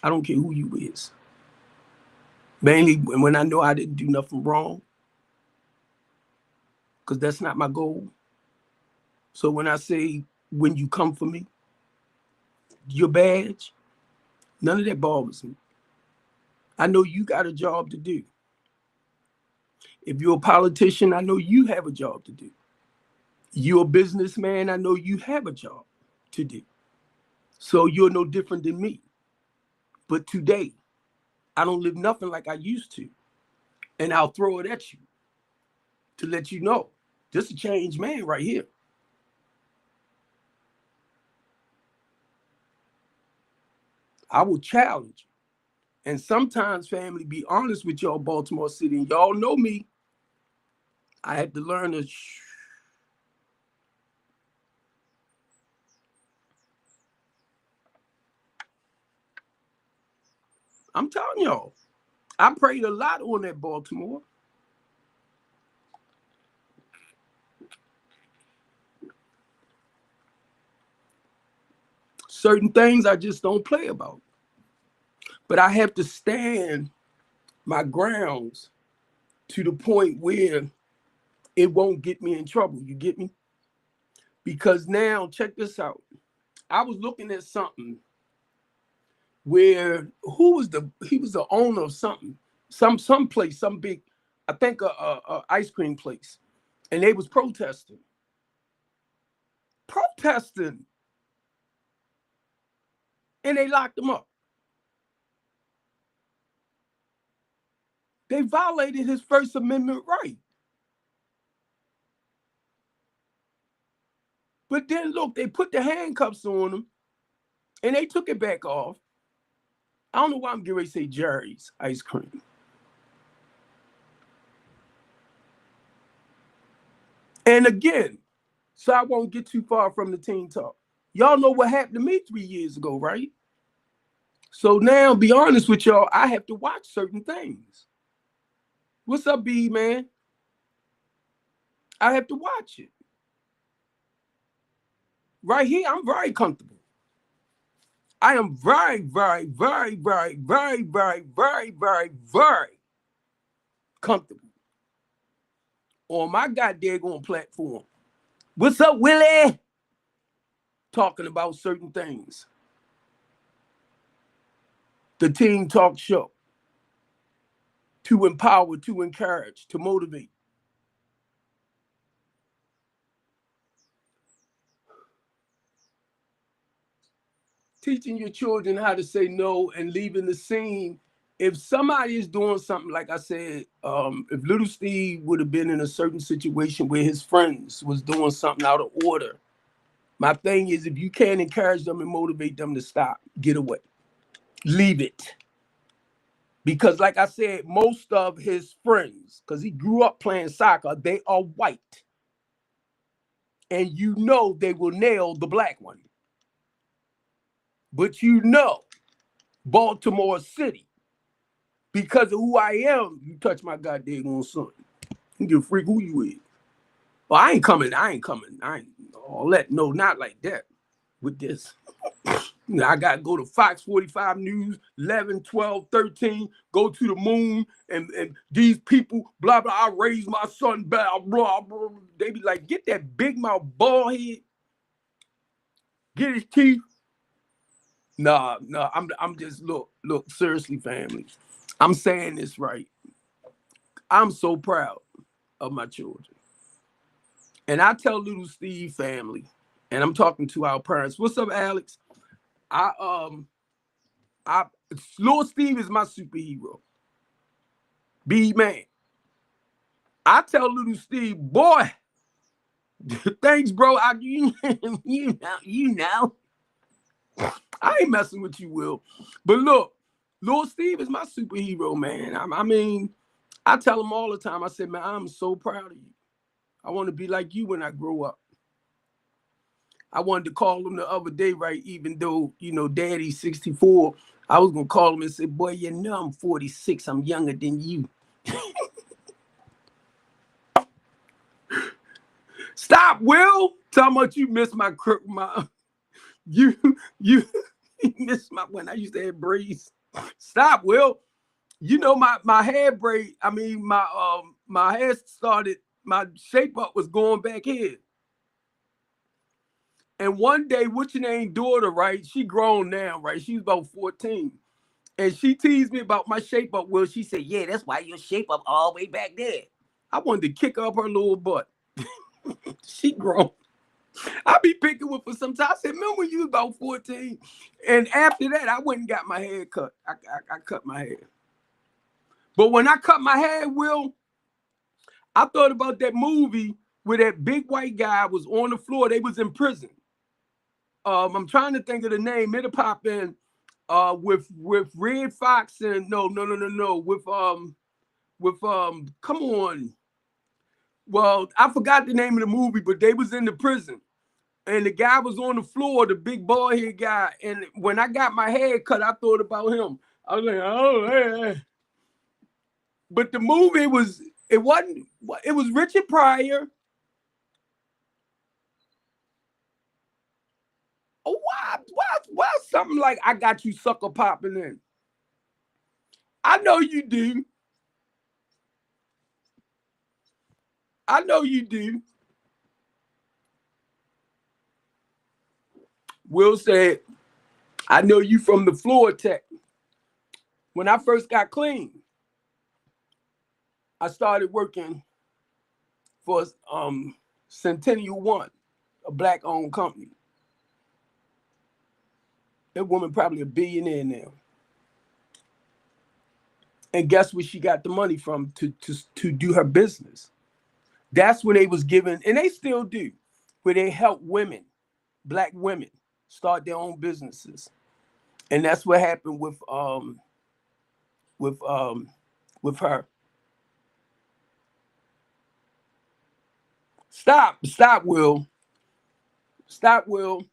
I don't care who you is. Mainly when I know I didn't do nothing wrong. Because that's not my goal. So when I say, when you come for me, your badge, none of that bothers me. I know you got a job to do. If you're a politician, I know you have a job to do. You're a businessman, I know you have a job. to do. So you're no different than me. But today, I don't live nothing like I used to. And I'll throw it at you to let you know, this is a changed man right here. I will challenge. And sometimes, family, be honest with y'all, Baltimore City, and y'all know me. I had to learn to I'm telling y'all, I prayed a lot on that Baltimore. Certain things I just don't play about. But I have to stand my grounds to the point where it won't get me in trouble. You get me? Because now, check this out. I was looking at something where he was the owner of something, some place, some big, I think a ice cream place, and they was protesting, and they locked him up. They violated his First Amendment right. But then look, they put the handcuffs on him, and they took it back off. I don't know why I'm getting ready to say Jerry's ice cream. And again, so I won't get too far from the team talk. Y'all know what happened to me 3 years ago, right? So now, be honest with y'all, I have to watch certain things. What's up, B, man? I have to watch it. Right here, I'm very comfortable. I am very, very, very, very, very, very, very, very, very comfortable on my goddamn platform. What's up, Willie? Talking about certain things. The Team Talk Show. To empower, to encourage, to motivate. Teaching your children how to say no and leaving the scene. If somebody is doing something, like I said, if little Steve would have been in a certain situation where his friends was doing something out of order, my thing is, if you can't encourage them and motivate them to stop, get away. Leave it. Because like I said, most of his friends, because he grew up playing soccer, they are white. And you know they will nail the black one. But you know, Baltimore City, because of who I am, you touch my goddamn son. You give a freak who you is. Well, I ain't coming. I ain't all that. No, not like that with this. I got to go to Fox 45 News, 11, 12, 13, go to the moon, and these people, blah, blah, I raised my son, blah, blah, blah. They be like, get that big mouth bald head, get his teeth. Nah, I'm just, look, seriously, family. I'm saying this right. I'm so proud of my children. And I tell little Steve family, and I'm talking to our parents. What's up, Alex? Little Steve is my superhero. B man. I tell little Steve, boy, thanks, bro. You know. I ain't messing with you, Will. But look, little Steve is my superhero, man. I mean, I tell him all the time, I said, man, I'm so proud of you. I want to be like you when I grow up. I wanted to call him the other day, right? Even though, you know, Daddy's 64, I was going to call him and say, boy, you know I'm 46. I'm younger than you. Stop, Will. Tell me you miss my you miss my when I used to have braids. Stop, Will. You know my hair braid. I mean my hair started. My shape up was going back here. And one day, what's your name, daughter, right? She grown now, right? She's about 14. And she teased me about my shape up. Well, she said, yeah, that's why your shape up all the way back there. I wanted to kick up her little butt. She grown. I be picking with her sometimes. I said, remember when you was about 14? And after that, I went and got my hair cut. I cut my hair. But when I cut my hair, Will, I thought about that movie where that big white guy was on the floor. They was in prison. I'm trying to think of the name. It'll pop in with Red Fox and no. With come on. Well, I forgot the name of the movie, but they was in the prison. And the guy was on the floor, the big bald head guy. And when I got my hair cut, I thought about him. I was like, oh, hey. But the movie it was Richard Pryor. Oh, why something like I got you sucker popping in? I know you do. I know you do. Will said, I know you from the floor tech. When I first got clean, I started working for Centennial One, a black-owned company. That woman probably a billionaire now. And guess where she got the money from to do her business? That's where they was given, and they still do, where they help women, black women, start their own businesses. And that's what happened with her. Stop, Will. Stop, Will.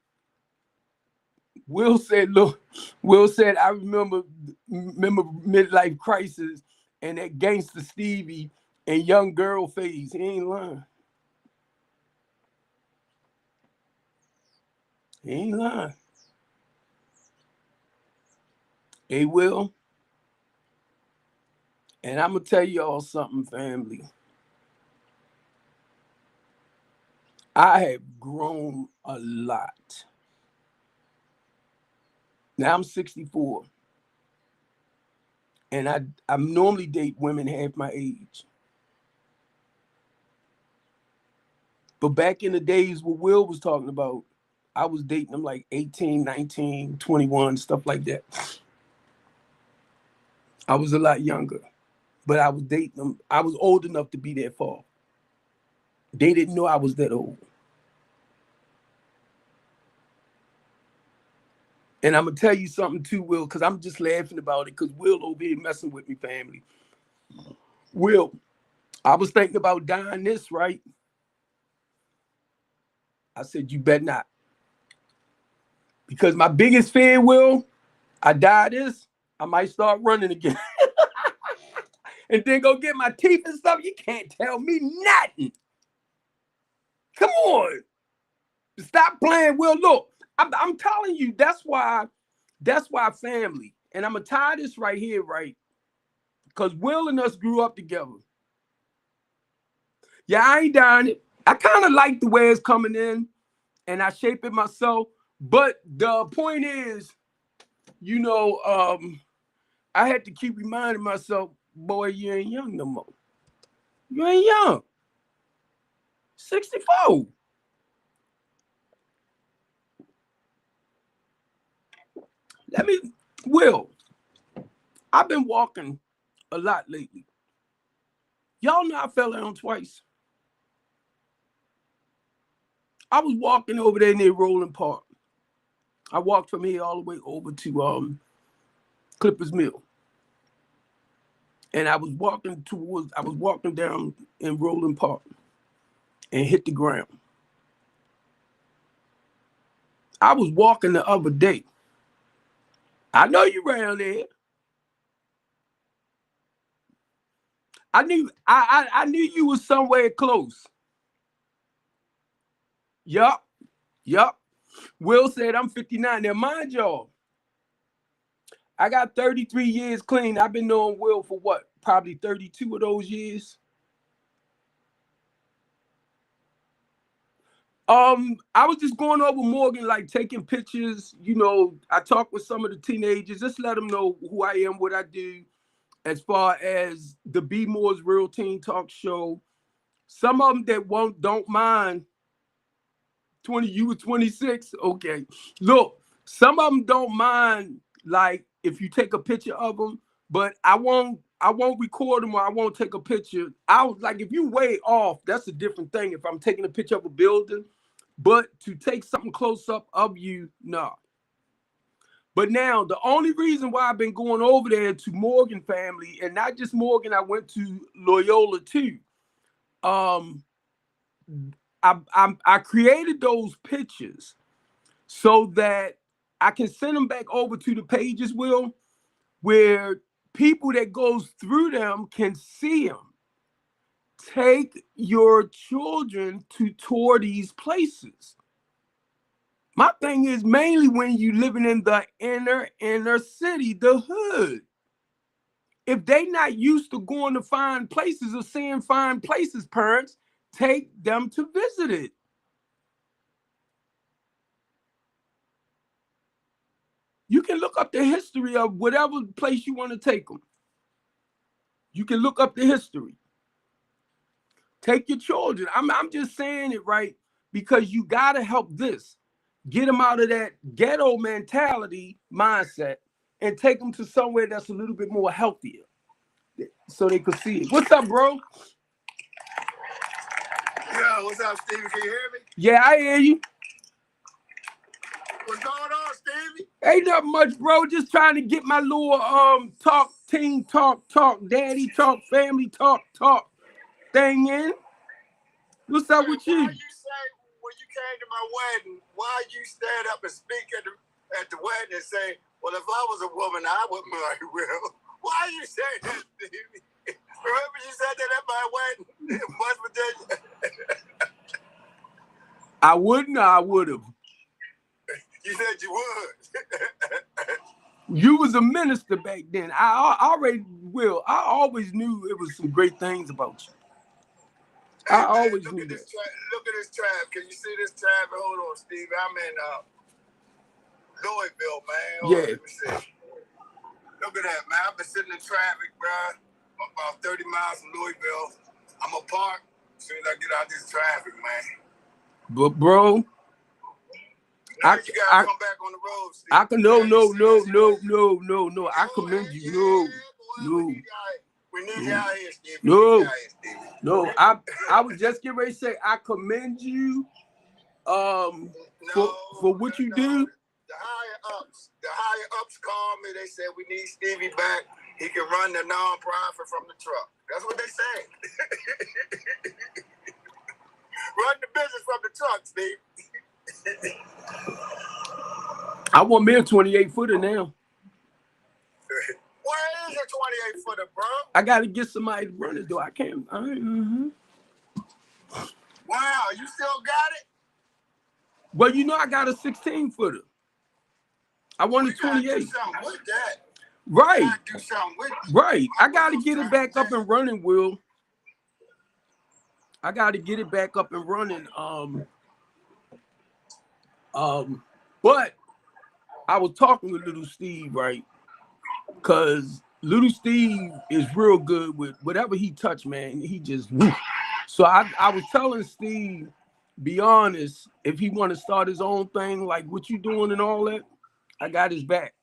Will said, look, Will said, I remember Midlife Crisis and that Gangster Stevie and Young Girl phase. He ain't lying. He ain't lying. Hey, Will. And I'm going to tell y'all something, family. I have grown a lot. Now I'm 64. And I normally date women half my age. But back in the days what Will was talking about, I was dating them like 18, 19, 21, stuff like that. I was a lot younger, but I was dating them. I was old enough to be their fault. They didn't know I was that old. And I'm going to tell you something too, Will, because I'm just laughing about it because Will over here messing with me, family. Will, I was thinking about dying this, right? I said, you better not. Because my biggest fear, Will, I die this, I might start running again. And then go get my teeth and stuff. You can't tell me nothing. Come on. Stop playing, Will. Look, I'm telling you, that's why family. And I'm going to tie this right here, right? Because Will and us grew up together. Yeah, I ain't dying it. I kind of like the way it's coming in, and I shape it myself. But the point is, you know, I had to keep reminding myself, boy, you ain't young no more. You ain't young. 64. Will, I've been walking a lot lately. Y'all know I fell down twice. I was walking over there near Roland Park. I walked from here all the way over to Clippers Mill. And I was walking down in Roland Park and hit the ground. I was walking the other day. I know you around there. I knew you was somewhere close. Yup. Will said I'm 59. Now, mind y'all, I got 33 years clean. I've been knowing Will for what? Probably 32 of those years. I was just going over Morgan, like taking pictures. You know, I talked with some of the teenagers, just let them know who I am, what I do, as far as the B Moore's Real Teen Talk Show. Some of them that don't mind 20, you were 26? Okay. Look, some of them don't mind, like, if you take a picture of them, but I won't record them or I won't take a picture. Like, if you way off, that's a different thing. If I'm taking a picture of a building, but to take something close up of you, no. But now, the only reason why I've been going over there to Morgan family, and not just Morgan, I went to Loyola too. I created those pictures so that I can send them back over to the pages, Will, where people that goes through them can see them. Take your children to tour these places. My thing is mainly when you living in the inner city, the hood. If they not used to going to fine places or seeing fine places, parents, take them to visit it. You can look up the history of whatever place you want to take them. You can look up the history. Take your children. I'm just saying it, right, because you got to help this. Get them out of that ghetto mentality mindset and take them to somewhere that's a little bit more healthier so they could see it. What's up, bro? Yeah, what's up, Stevie? Can you hear me? Yeah, I hear you. What's going on, Stevie? Ain't nothing much, bro. Just trying to get my little talk, teen talk, daddy talk, family talk thing in. What's up with you? Why you say when you came to my wedding, why you stand up and speak at the wedding and say, well, if I was a woman, I would marry Will? Why you say that, Stevie? Remember you said that at my wedding in West Virginia? I wouldn't, or I would have. You said you would. You was a minister back then. I always knew it was some great things about you. I always knew that. Look at this traffic. Can you see this traffic? Hold on, Steve. I'm in Louisville, man. Yeah. Let me see. Look at that, man. I've been sitting in traffic, bro, about 30 miles from Louisville. I'm going to park as soon as I get out this traffic, man. But, bro, now you got to come back on the road, Steve. I can, no. I commend you. No. We need you out here, Steve. No. I was just getting ready to say, I commend you for what you do. The higher ups called me. They said we need Stevie back. He can run the nonprofit from the truck. That's what they say. Run the business from the truck, Steve. I want me a 28-footer now. Where is your 28-footer, bro? I got to get somebody to run it, though. I can't. Wow, you still got it? Well, you know I got a 16-footer. I want a 28. Do something with that. Right. Do something with it. Right. I got to get it back up and running, Will. I got to get it back up and running. But I was talking with Little Steve, right? Because Little Steve is real good with whatever he touched, man. He just whoosh. So I was telling Steve, be honest, if he want to start his own thing, like what you doing and all that, I got his back.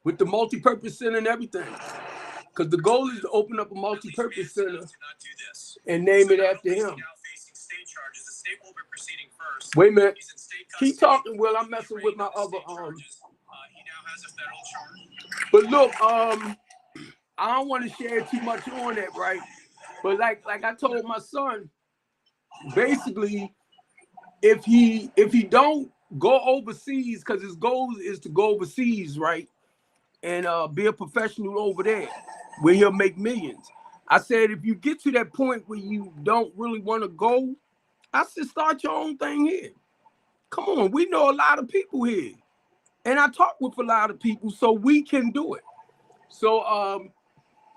With the multi-purpose center and everything. Because the goal is to open up a multi-purpose center and name it after him. Wait a minute. Keep talking, Will. I'm messing with my other But look, I don't want to share too much on that, right? But like I told my son, basically, if he don't go overseas, because his goal is to go overseas, right? And be a professional over there where he'll make millions. I said, if you get to that point where you don't really want to go, I said, start your own thing here. Come on, we know a lot of people here. And I talk with a lot of people, so we can do it. So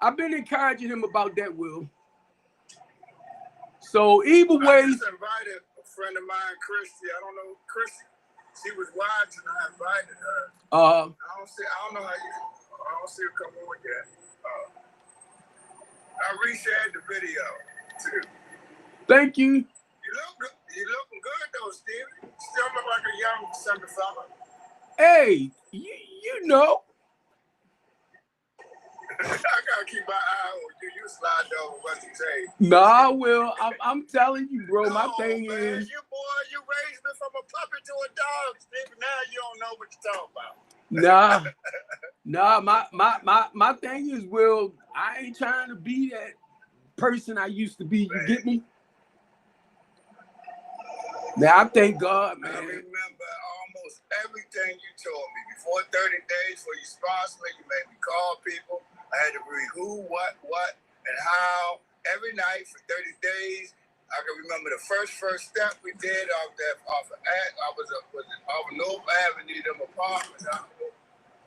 I've been encouraging him about that, Will. So either way. I just invited a friend of mine, Christy. I don't know Christy. She was watching. I invited her. I don't know how you. I don't see her come on yet. I reshared the video too. Thank you. You looking good though, Steve. Still look like a young Sunday fella. Hey, you know. I gotta keep my eye on you. You slide over what you say. Nah, Will. I'm telling you, bro. My No, thing man, is, you raised me from a puppy to a dog, Steve. Now you don't know what you're talking about. nah. My thing is, Will. I ain't trying to be that person I used to be. You get me? Now I thank God, man. I remember almost everything you told me. Before 30 days for you sponsor me, you made me call people. I had to read who, what, and how every night for 30 days. I can remember the first step we did off North Avenue, them apartments.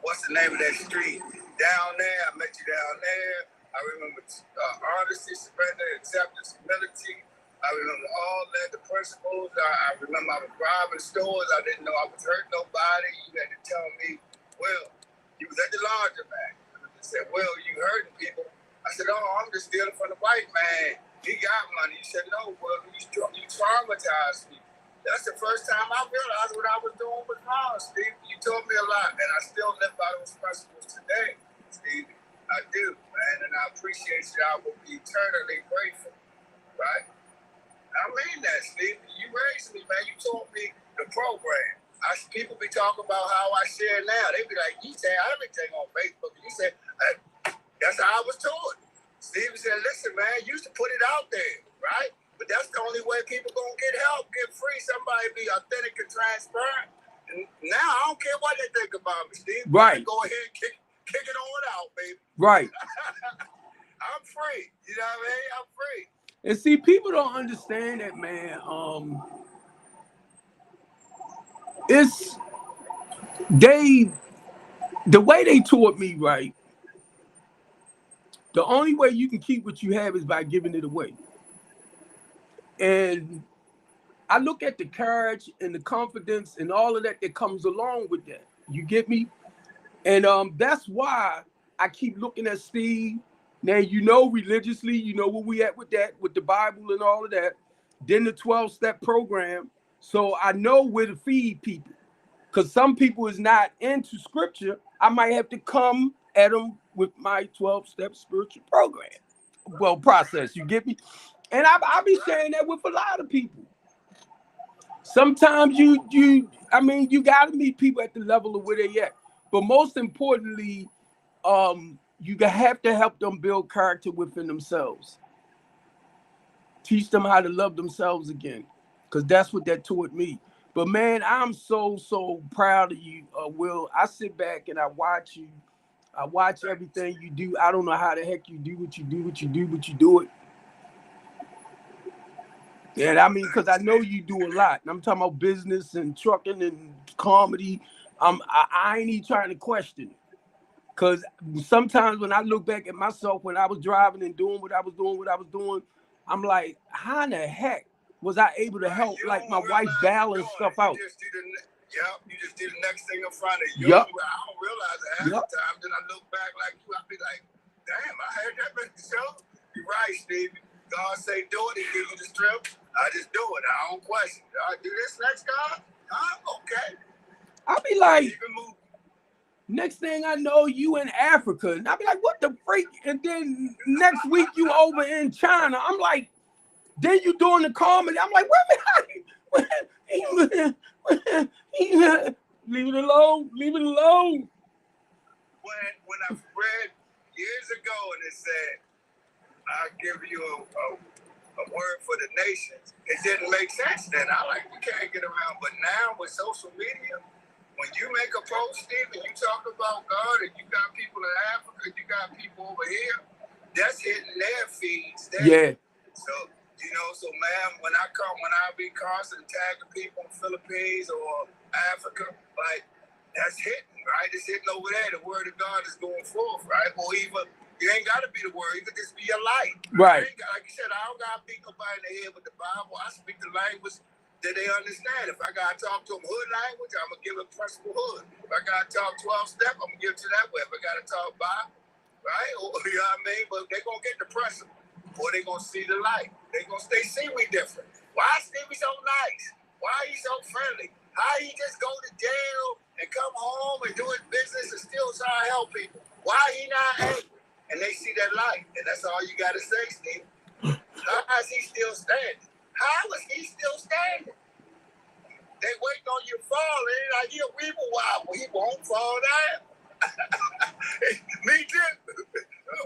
What's the name of that street? Down there, I met you down there. I remember honesty, surrender, acceptance, humility. I remember all that, the principles. I remember I was robbing stores. I didn't know I was hurting nobody. You had to tell me, well, you was at the laundromat. I said, well, you hurting people. I said, oh, I'm just stealing from the white man. He got money. You said, no, well, you traumatized me. That's the first time I realized what I was doing was wrong, Steve. You taught me a lot, and I still live by those principles today, Steve. I do, man, and I appreciate you. I will be eternally grateful, right? I mean that, Steve. You raised me, man. You taught me the program. People be talking about how I share now. They be like, you say everything on Facebook. You said, that's how I was taught. Steve said, listen, man, you used to put it out there, right? But that's the only way people gonna get help, get free. Somebody be authentic and transparent. And now I don't care what they think about me, Steve. Right. Go ahead and kick it on out, baby. Right. I'm free. You know what I mean? I'm free. And see, people don't understand that, man. It's the way they taught me, right? The only way you can keep what you have is by giving it away. And I look at the courage and the confidence and all of that comes along with that. You get me? And that's why I keep looking at Steve. Now, you know, religiously, you know where we at with that, with the Bible and all of that. Then the 12-step program. So I know where to feed people. Because some people is not into scripture. I might have to come at them with my 12-step spiritual program. Well, process, you get me? And I be saying that with a lot of people. Sometimes you got to meet people at the level of where they at. But most importantly, you have to help them build character within themselves. Teach them how to love themselves again, because that's what that taught me. But man, I'm so proud of you, Will. I sit back and I watch you. I watch everything you do. I don't know how the heck you do what you do, but you do it. And I mean, because I know you do a lot. And I'm talking about business and trucking and comedy. I ain't even trying to question it. Because sometimes when I look back at myself when I was driving and doing what I was doing, I'm like, how in the heck was I able to help like my wife balance stuff out? You just do the next thing in front of you. Yep. I don't realize it half the time. Then I look back like you, I be like, damn, I had that been the show. You're right, Steve. God say do it, he give you the strip. I just do it. I don't question it. I do this next, God? Huh? Okay. I'll be like, next thing I know, you in Africa. And I'll be like, what the freak? And then next week you over in China. I'm like, then you doing the comedy. I'm like, where leave it alone. Leave it alone. When I read years ago and it said, I'll give you a word for the nations, it didn't make sense then. You can't get around. But now with social media, when you make a post, Steve, and you talk about God, and you got people in Africa, you got people over here, that's hitting their feeds. Yeah. So man, when I be constantly tagging people in Philippines or Africa, like that's hitting, right? It's hitting over there. The word of God is going forth, right? Or even you ain't gotta be the word, you can just be your light. Right. Like you said, I don't gotta beat nobody in the head with the Bible. I speak the language that they understand. If I gotta talk to them hood language, I'm gonna give them principle hood. If I gotta talk 12-step, I'm gonna give it to that way. If I gotta talk Bible, right? Or, you know what I mean? But they gonna get the principle. Or they gonna see the light. They see we different. Why Stevie so nice? Why he so friendly? How he just go to jail and come home and do his business and still try to help people? Why he not angry? And they see that light, and that's all you got to say, Steve. How is he still standing? How is he still standing? They waiting on you falling like you a weeble wobble. He won't fall down. Me too.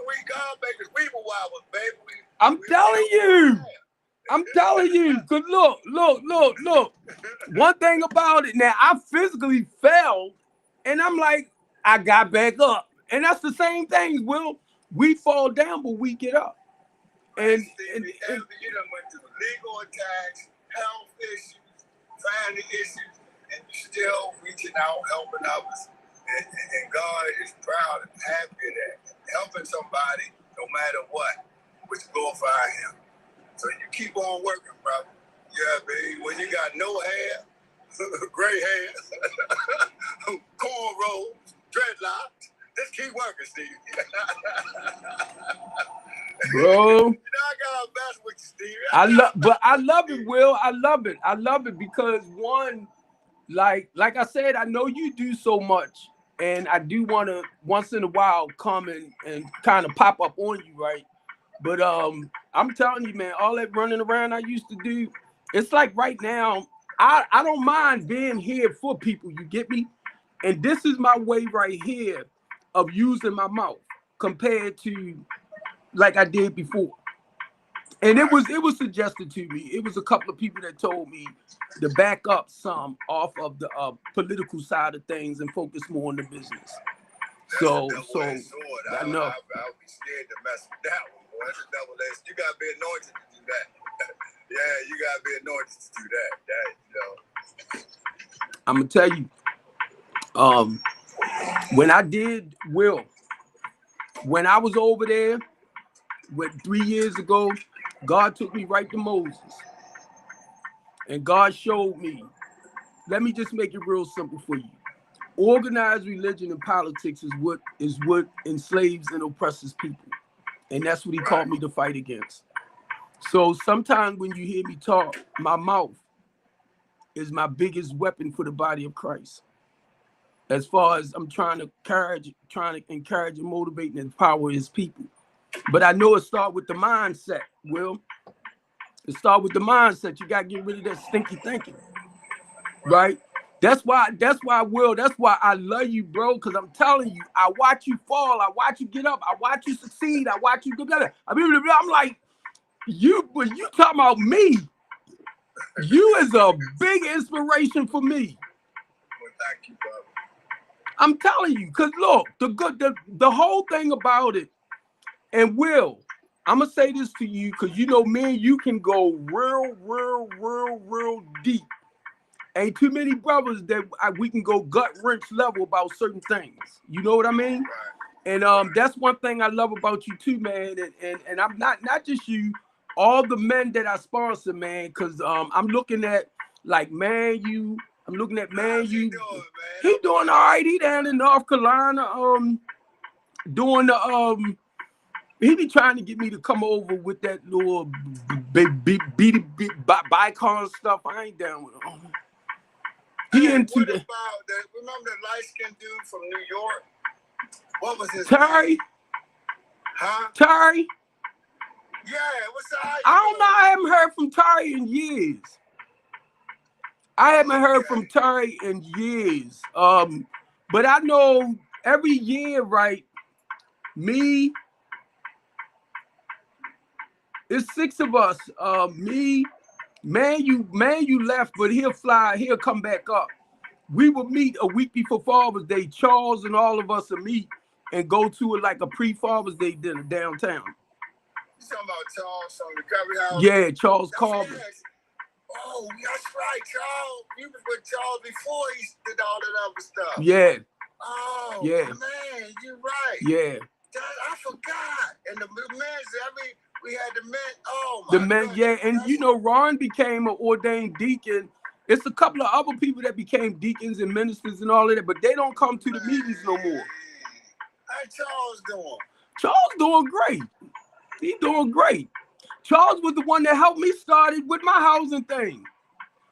We God makers weeble wobbles, baby. I'm telling you. I'm telling you. Cause look. One thing about it now, I physically fell, and I'm like, I got back up, and that's the same thing. Will we fall down, but we get up? And you done went through legal attacks, health issues, family issues, and you still reaching out, helping others. And God is proud and happy that helping somebody, no matter what, which glorify Him. So you keep on working, brother. Yeah, baby. When you got no hair, gray hair, cornrows, dreadlocks, just keep working, Steve. bro, I got best with you, Steve. but I love it, Will. I love it because one, like I said, I know you do so much, and I do want to once in a while come and kind of pop up on you, right? But I'm telling you, man, all that running around I used to do, it's like right now, I don't mind being here for people, you get me? And this is my way right here of using my mouth compared to like I did before. And it was suggested to me. It was a couple of people that told me to back up some off of the political side of things and focus more on the business. So I know. I'll be scared to mess with that one, boy. That's a double-edged. You gotta be anointed to do that. Yeah, you gotta be anointed to do that. I'm gonna tell you, when I did Will, when I was over there 3 years ago, God took me right to Moses. And God showed me, let me just make it real simple for you. Organized religion and politics is what enslaves and oppresses people. And that's what he called me to fight against. So sometimes when you hear me talk, my mouth is my biggest weapon for the body of Christ. As far as I'm trying to encourage and motivate and empower his people. But I know it starts with the mindset, Will. It starts with the mindset. You got to get rid of that stinky thinking, right? That's why, Will, that's why I love you, bro, because I'm telling you, I watch you fall. I watch you get up. I watch you succeed. I watch you get better. I'm like, but you talking about me. You is a big inspiration for me. Well, thank you, brother. I'm telling you, because look, the whole thing about it, and Will, I'm going to say this to you because you know me and you can go real deep. Ain't too many brothers that we can go gut wrench level about certain things. You know what I mean? And that's one thing I love about you too, man. And I'm not just you, all the men that I sponsor, man, because I'm looking at like Man U. I'm looking at Man U. He doing all right. He down in North Carolina, doing the he be trying to get me to come over with that little Bicon stuff. I ain't down with him. He into remember the light-skinned dude from New York? What was his Terry? name? Huh? Terry? Yeah, what's up? I don't know. I haven't heard from Terry in years. But I know every year, right? Me, it's 6 of us. Me, Man U left, but he'll come back up. We will meet a week before Father's Day. Charles and all of us will meet and go to like a pre-Father's Day dinner downtown. You talking about Charles from Recovery House? Yeah, Charles Carver. Oh, that's right, Charles. You was with Charles before he did all that other stuff. Yeah. Oh, yeah. Man, you're right. Yeah. I forgot. And the men's, we had the men. Oh, my The men, yeah. And you know, Ron became an ordained deacon. It's a couple of other people that became deacons and ministers and all of that, but they don't come to the meetings no more. How Charles doing? Charles doing great. He doing great. Charles was the one that helped me started with my housing thing.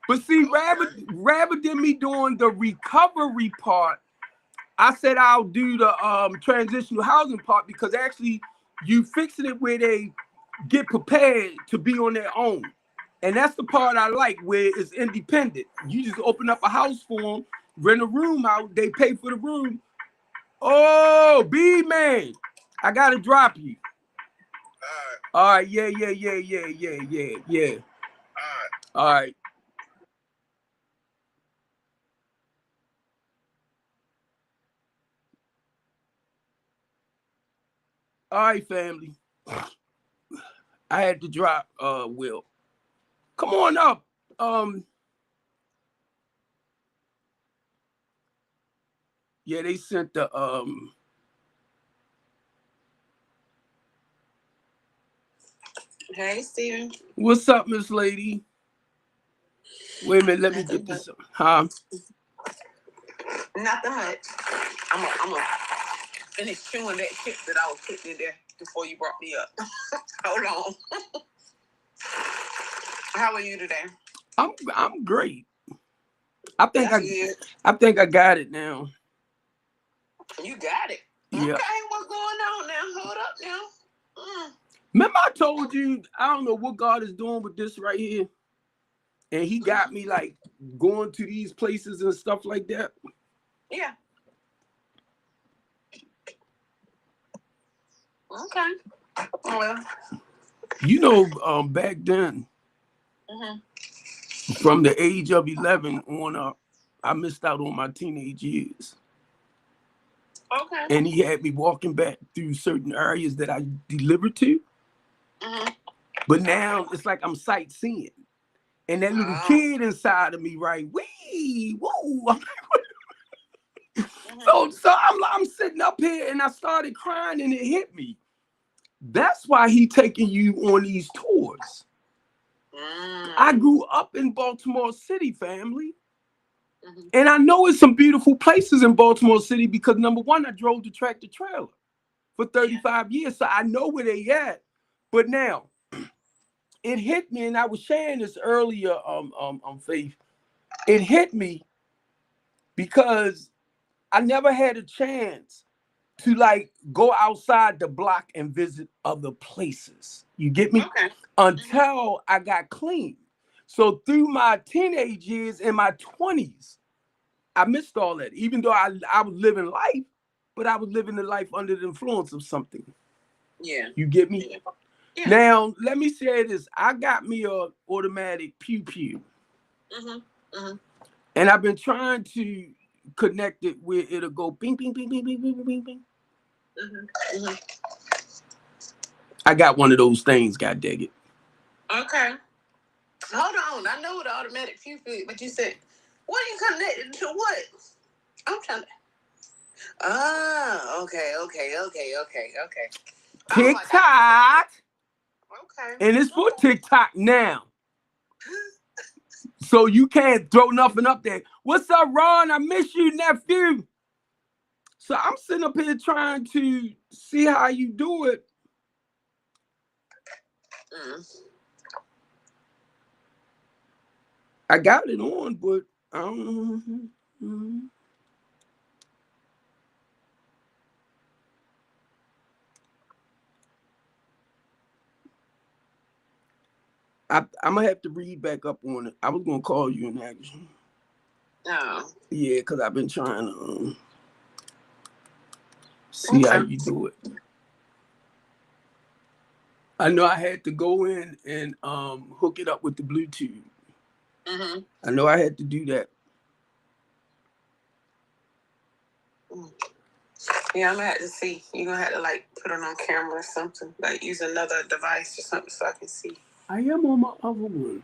But see, rather than me doing the recovery part, I said I'll do the transitional housing part, because actually you fixing it where they get prepared to be on their own. And that's the part I like, where it's independent. You just open up a house for them, rent a room out, they pay for the room. Oh, B-Man, I gotta drop you. All right, yeah. All right. All right, family. I had to drop Will. Come on up. Yeah, they sent the Hey, Steven. What's up, Miss Lady? Wait a minute, let me get this. Huh? Nothing much. I'm gonna finish chewing that chip that I was putting in there before you brought me up. Hold on. How are you today? I'm great. I think That's I think I got it now. You got it. Yeah. Okay, what's going on now? Hold up now. Remember I told you I don't know what God is doing with this right here, and He got me like going to these places and stuff like that. Yeah. Okay. Well. You know, back then, from the age of 11 on up, I missed out on my teenage years. Okay. And He had me walking back through certain areas that I delivered to. But now it's like I'm sightseeing. And that little kid inside of me, right? Wee, woo. So I'm sitting up here and I started crying and it hit me. That's why He taking you on these tours. I grew up in Baltimore City, family. And I know it's some beautiful places in Baltimore City because, number one, I drove the tractor trailer for 35 years. So I know where they at. But now, it hit me, and I was sharing this earlier on Faith. It hit me because I never had a chance to like go outside the block and visit other places. You get me? Okay. Until I got clean. So through my teenage years and my 20s, I missed all that. Even though I was living life, but I was living the life under the influence of something. Yeah. You get me? Yeah. Now, let me say this. I got me a automatic pew-pew. And I've been trying to connect it where it'll go bing, bing, bing, bing, bing, bing, bing, bing. I got one of those things, God dang it. Okay. Hold on. I know the automatic pew-pew, but you said, what are you connected to what? I'm trying to... okay. TikTok. Okay. And it's for TikTok now. So you can't throw nothing up there. What's up, Ron? I miss you, nephew. So I'm sitting up here trying to see how you do it. I got it on, but I don't know. I'm gonna have to read back up on it. I was gonna call you in action. Oh. Yeah, because I've been trying to see how you do it. I know I had to go in and hook it up with the Bluetooth. I know I had to do that. Yeah, I'm gonna have to see. You're gonna have to like put it on camera or something. Like use another device or something so I can see. I am on my other one.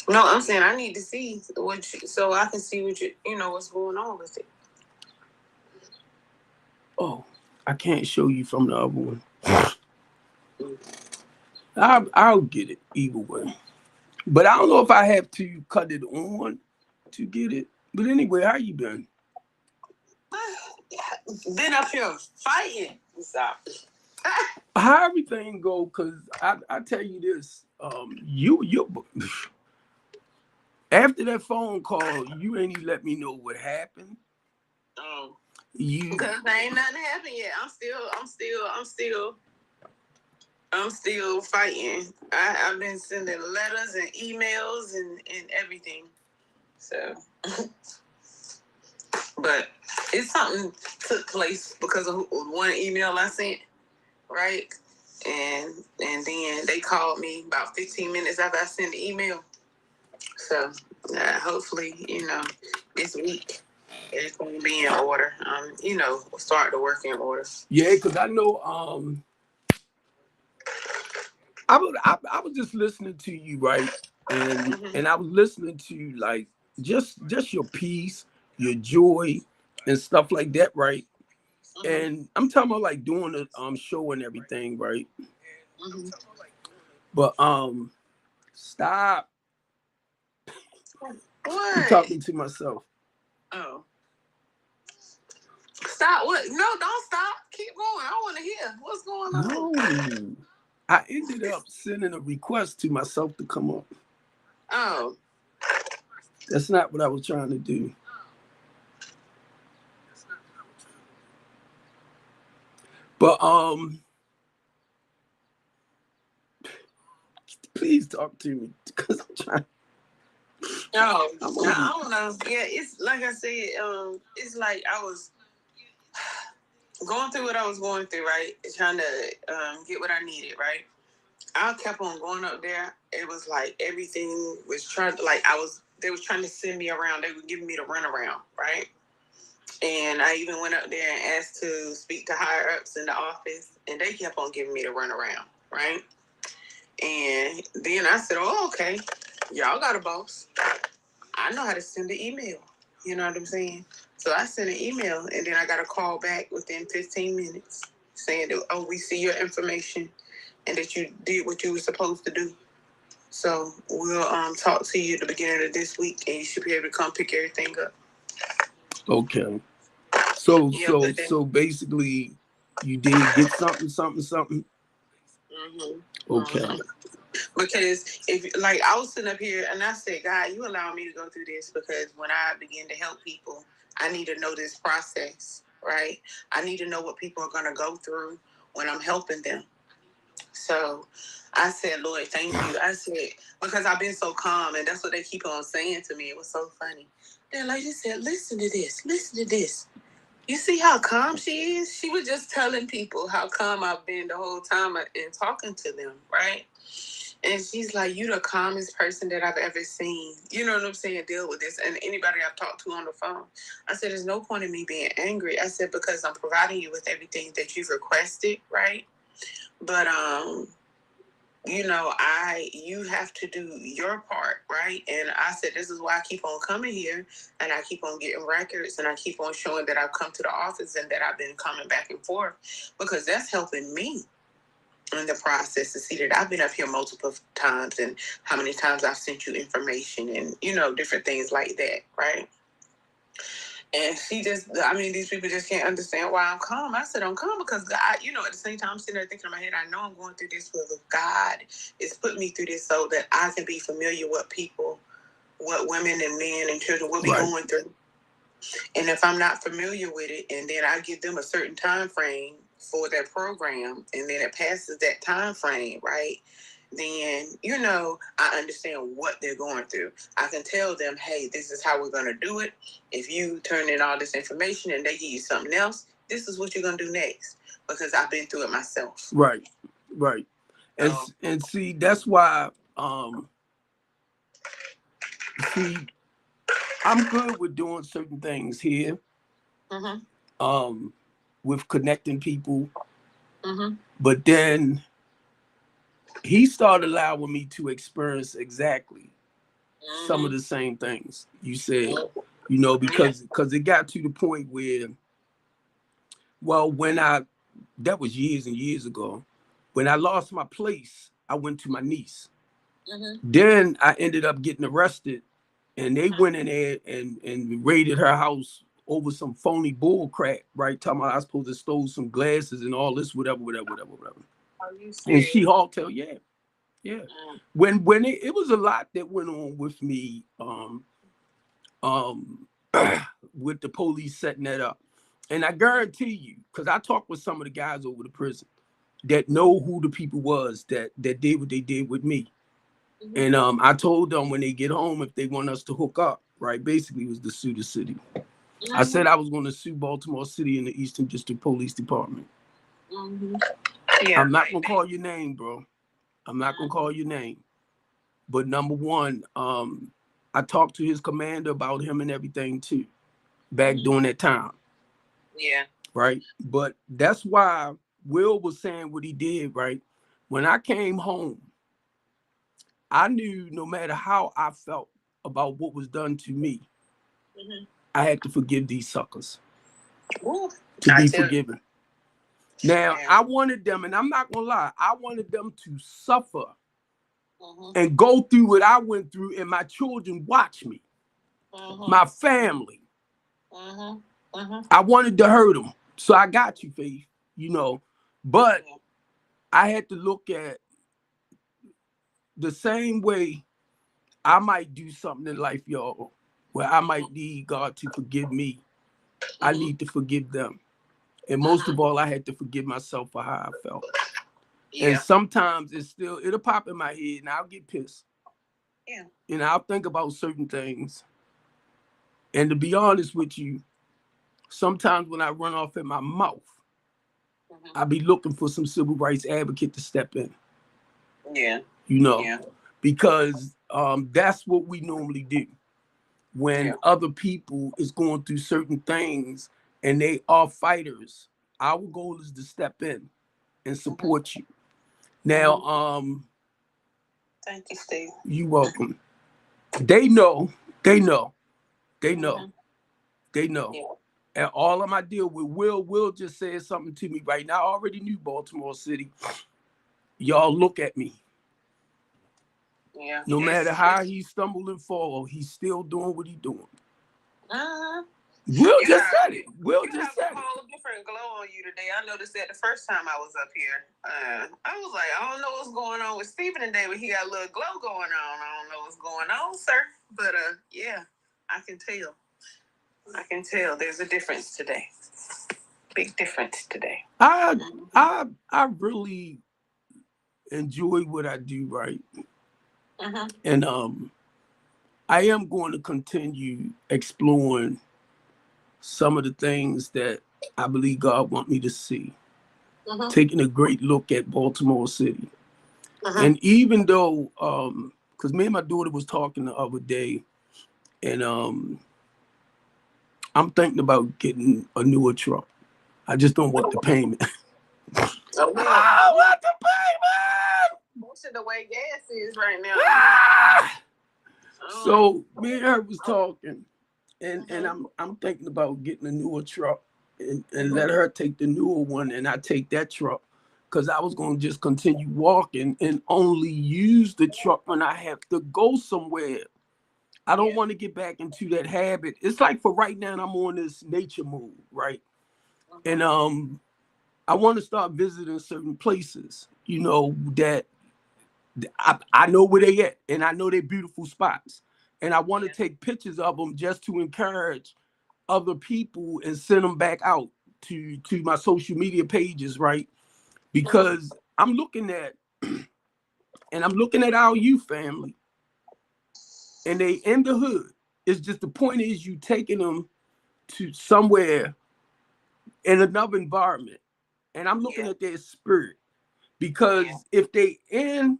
No, I'm saying I need to see so I can see what what's going on with it. Oh, I can't show you from the other one. I'll get it either way. But I don't know if I have to cut it on to get it. But anyway, how you been? Been up here fighting. Stop. How everything go? Cause I tell you this, you After that phone call, you ain't even let me know what happened. Oh, You because there ain't nothing happened yet. I'm still fighting. I've been sending letters and emails and everything. So, but it's something took place because of one email I sent, right? And then they called me about 15 minutes after I sent the email. So, hopefully, this week everything will be in order. Start to work in order. yeah, because I know I was just listening to you, right? And I was listening to you like just your peace, your joy, and stuff like that, right? And I'm talking about like doing the show and everything, right? But stop. I'm What? talking to myself. Oh. Stop what? No, don't stop. Keep going. I want to hear what's going on. No. I ended up sending a request to myself to come up. Oh. That's not what I was trying to do. But please talk to me because I'm trying. No, I don't know. Yeah, it's like I said. It's like I was going through what I was going through, right? Trying to get what I needed, right? I kept on going up there. It was like everything was trying to, like they was trying to send me around. They were giving me the runaround, right? And I even went up there and asked to speak to higher ups in the office, and they kept on giving me the runaround, right? And then I said, oh, okay, y'all got a boss. I know how to send an email. You know what I'm saying? So I sent an email, and then I got a call back within 15 minutes saying, oh, we see your information and that you did what you were supposed to do. So we'll talk to you at the beginning of this week, and you should be able to come pick everything up. Okay. So basically, you did get something. Mm-hmm. Okay. Mm-hmm. Because I was sitting up here and I said, God, you allow me to go through this because when I begin to help people, I need to know this process, right? I need to know what people are going to go through when I'm helping them. So I said, Lord, thank you. I said, because I've been so calm, and that's what they keep on saying to me. It was so funny. That lady said, listen to this. You see how calm she is? She was just telling people how calm I've been the whole time and talking to them, right? And she's like, you the calmest person that I've ever seen. You know what I'm saying? Deal with this. And anybody I've talked to on the phone. I said, there's no point in me being angry. I said, because I'm providing you with everything that you've requested, right? But, you have to do your part, right? And I said, this is why I keep on coming here and I keep on getting records and I keep on showing that I've come to the office and that I've been coming back and forth because that's helping me in the process to see that I've been up here multiple times and how many times I've sent you information and, different things like that, right? And these people just can't understand why I'm calm. I said, I'm calm because God, at the same time, I'm sitting there thinking in my head, I know I'm going through this because God is putting me through this so that I can be familiar with people, what women and men and children will be going through. And if I'm not familiar with it, and then I give them a certain time frame for their program, and then it passes that time frame, right? Then, I understand what they're going through. I can tell them, hey, this is how we're going to do it. If you turn in all this information and they give you something else, this is what you're going to do next because I've been through it myself. Right. And see, that's why, I'm good with doing certain things here, with connecting people. But then he started allowing me to experience exactly some of the same things you said, because it got to the point where, well, that was years and years ago, when I lost my place, I went to my niece. Then I ended up getting arrested, and they went in there and raided her house over some phony bull crap, right? Talking about I was supposed to stole some glasses and all this, whatever. Are you serious? And she haultailed, yeah. Yeah. When it was a lot that went on with me, with the police setting that up. And I guarantee you, because I talked with some of the guys over the prison that know who the people was that did what they did with me. And I told them when they get home, if they want us to hook up, right? Basically, it was to sue the city. I said I was going to sue Baltimore City and the Eastern District Police Department. Yeah, I'm not going to call your name, bro. I'm not going to call your name. But number one, I talked to his commander about him and everything too, back during that time. Yeah. Right. But that's why Will was saying what he did, right? When I came home, I knew no matter how I felt about what was done to me, I had to forgive these suckers. Ooh, to be forgiven. Now, I wanted them, and I'm not going to lie, I wanted them to suffer and go through what I went through, and my children watch me, my family. I wanted to hurt them. So I got you, Faith, you know, but I had to look at the same way I might do something in life, y'all, where I might need God to forgive me. I need to forgive them. And most of all, I had to forgive myself for how I felt. Yeah. And sometimes it'll pop in my head and I'll get pissed. Yeah. And I'll think about certain things. And to be honest with you, sometimes when I run off at my mouth, I'll be looking for some civil rights advocate to step in. Yeah. You know, because that's what we normally do when other people is going through certain things and they are fighters. Our goal is to step in and support you. Now, thank you, Steve. You're welcome. They know. Yeah. And all of my deal with Will just said something to me right now. I already knew Baltimore City. Y'all look at me. Yeah. No matter how he stumbled and fall, he's still doing what he's doing. Will just said it. Will just said it. You have a whole different glow on you today. I noticed that the first time I was up here. I was like, I don't know what's going on with Stephen today, but he got a little glow going on. I don't know what's going on, sir. But yeah, I can tell. I can tell there's a difference today. Big difference today. I really enjoy what I do, right? And I am going to continue exploring some of the things that I believe God wants me to see. Taking a great look at Baltimore City. And even though, because me and my daughter was talking the other day, and I'm thinking about getting a newer truck. I just don't want the payment. I want the payment! Most of the way gas is right now. So me and her was talking, and I'm thinking about getting a newer truck and let her take the newer one and I take that truck, because I was going to just continue walking and only use the truck when I have to go somewhere. I don't want to get back into that habit. It's like for right now, I'm on this nature mode, right? And I want to start visiting certain places, you know, that I know where they at, and I know they're beautiful spots. And I want to take pictures of them just to encourage other people and send them back out to my social media pages, right? Because I'm looking at our youth family, and they in the hood. It's just the point is you taking them to somewhere in another environment. And I'm looking at their spirit, because if they in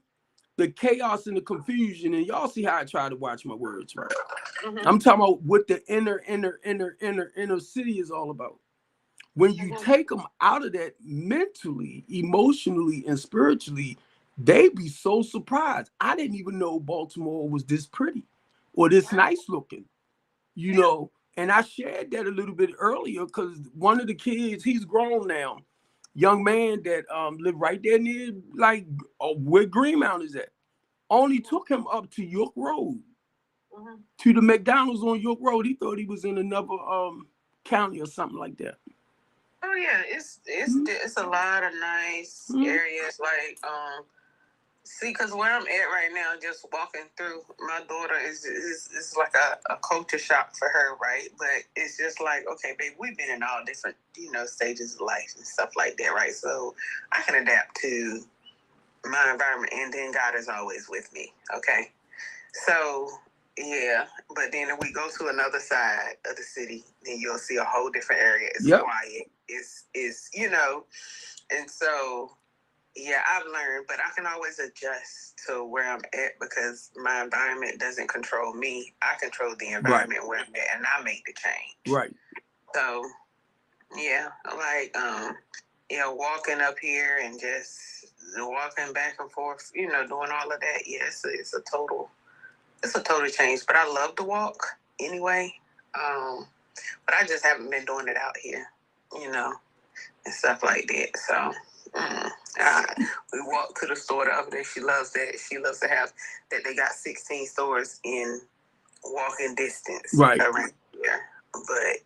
the chaos and the confusion, and y'all see how I try to watch my words, right? I'm talking about what the inner city is all about. When you take them out of that mentally, emotionally, and spiritually, they be so surprised. I didn't even know Baltimore was this pretty or this nice looking, you know. And I shared that a little bit earlier, because one of the kids, he's grown now, young man that lived right there near, like, where Greenmount is at, only took him up to York Road, to the McDonald's on York Road. He thought he was in another county or something like that. Oh yeah, it's a lot of nice areas, like See, because where I'm at right now, just walking through, my daughter is like a culture shock for her, right? But it's just like, okay, babe, we've been in all different, stages of life and stuff like that, right? So I can adapt to my environment, and then God is always with me, okay? So, yeah, but then if we go to another side of the city, then you'll see a whole different area. It's quiet. It's and so... Yeah, I've learned, but I can always adjust to where I'm at because my environment doesn't control me. I control the environment where I'm at, and I make the change. Right. So, yeah, like, walking up here and just walking back and forth, doing all of that. Yeah, it's a total change. But I love to walk anyway. But I just haven't been doing it out here, and stuff like that. So. We walked to the store the other day. She loves that. She loves to have that. They got 16 stores in walking distance around here. But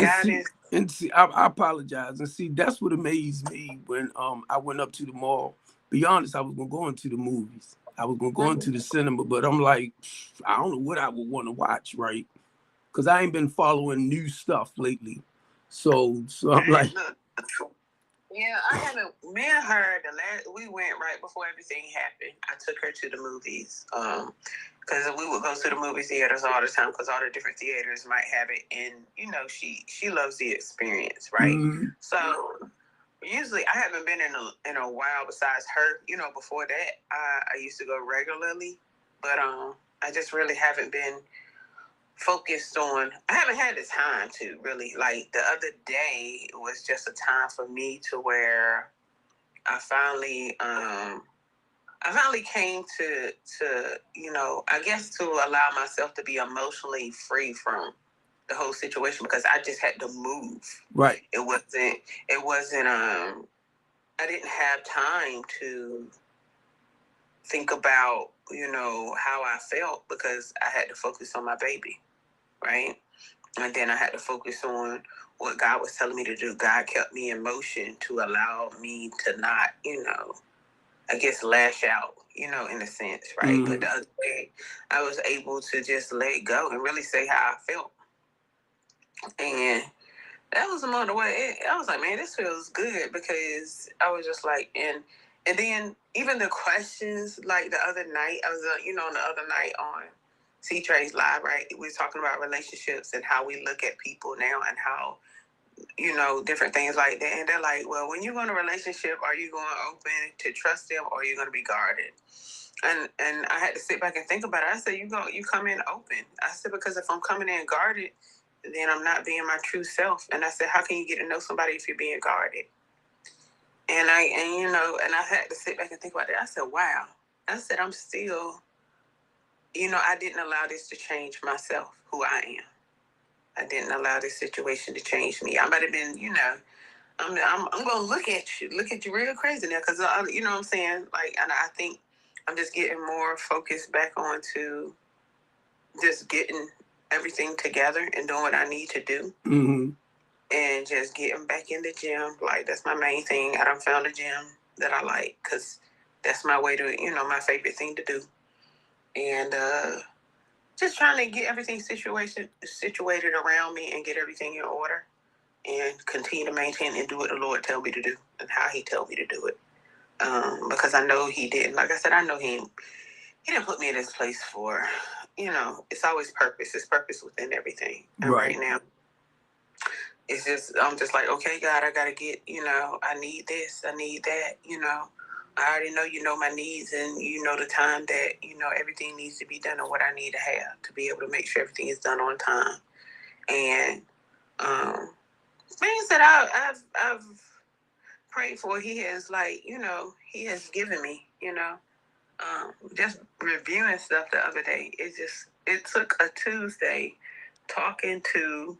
it's And see, I apologize. And see, that's what amazed me when I went up to the mall. Be honest, I was gonna go into the movies. I was gonna go into the cinema, but I'm like, I don't know what I would want to watch, right? Because I ain't been following new stuff lately. So I'm like... Yeah, I haven't. Me and her, we went right before everything happened. I took her to the movies. Because we would go to the movie theaters all the time because all the different theaters might have it. And, she loves the experience, right? Mm-hmm. So usually I haven't been in a while besides her. Before that, I used to go regularly. But I just really haven't been focused on. I haven't had the time to really, like, the other day was just a time for me to where I finally came to I guess to allow myself to be emotionally free from the whole situation because I just had to move. Right. It wasn't I didn't have time to think about how I felt because I had to focus on my baby. Right? And then I had to focus on what God was telling me to do. God kept me in motion to allow me to not, I guess lash out, in a sense, right? Mm-hmm. But the other day, I was able to just let go and really say how I felt. And that was another way. I was like, man, this feels good because I was just like, and then even the questions, like the other night, I was, on the other night on C-Trey's Live, right? We were talking about relationships and how we look at people now and how, different things like that. And they're like, well, when you go in a relationship, are you going open to trust them or are you going to be guarded? And I had to sit back and think about it. I said, you come in open. I said, because if I'm coming in guarded, then I'm not being my true self. And I said, how can you get to know somebody if you're being guarded? And I had to sit back and think about that. I said, wow. I said, I'm still... I didn't allow this to change myself, who I am. I didn't allow this situation to change me. I might have been, I'm going to look at you real crazy now because, you know what I'm saying? Like, and I think I'm just getting more focused back on to just getting everything together and doing what I need to do. Mm-hmm. And just getting back in the gym. Like, that's my main thing. I done found a gym that I like because that's my way to, my favorite thing to do. And just trying to get everything situated around me and get everything in order and continue to maintain and do what the Lord tell me to do and how he told me to do it. Because I know he didn't. Like I said, I know he didn't put me in this place for, it's always purpose. It's purpose within everything. And right now, it's just, I'm just like, okay, God, I got to get, I need this, I need that, I already know you know my needs and you know the time that, everything needs to be done and what I need to have to be able to make sure everything is done on time. And things that I've prayed for, he has he has given me, just reviewing stuff the other day. It took a Tuesday talking to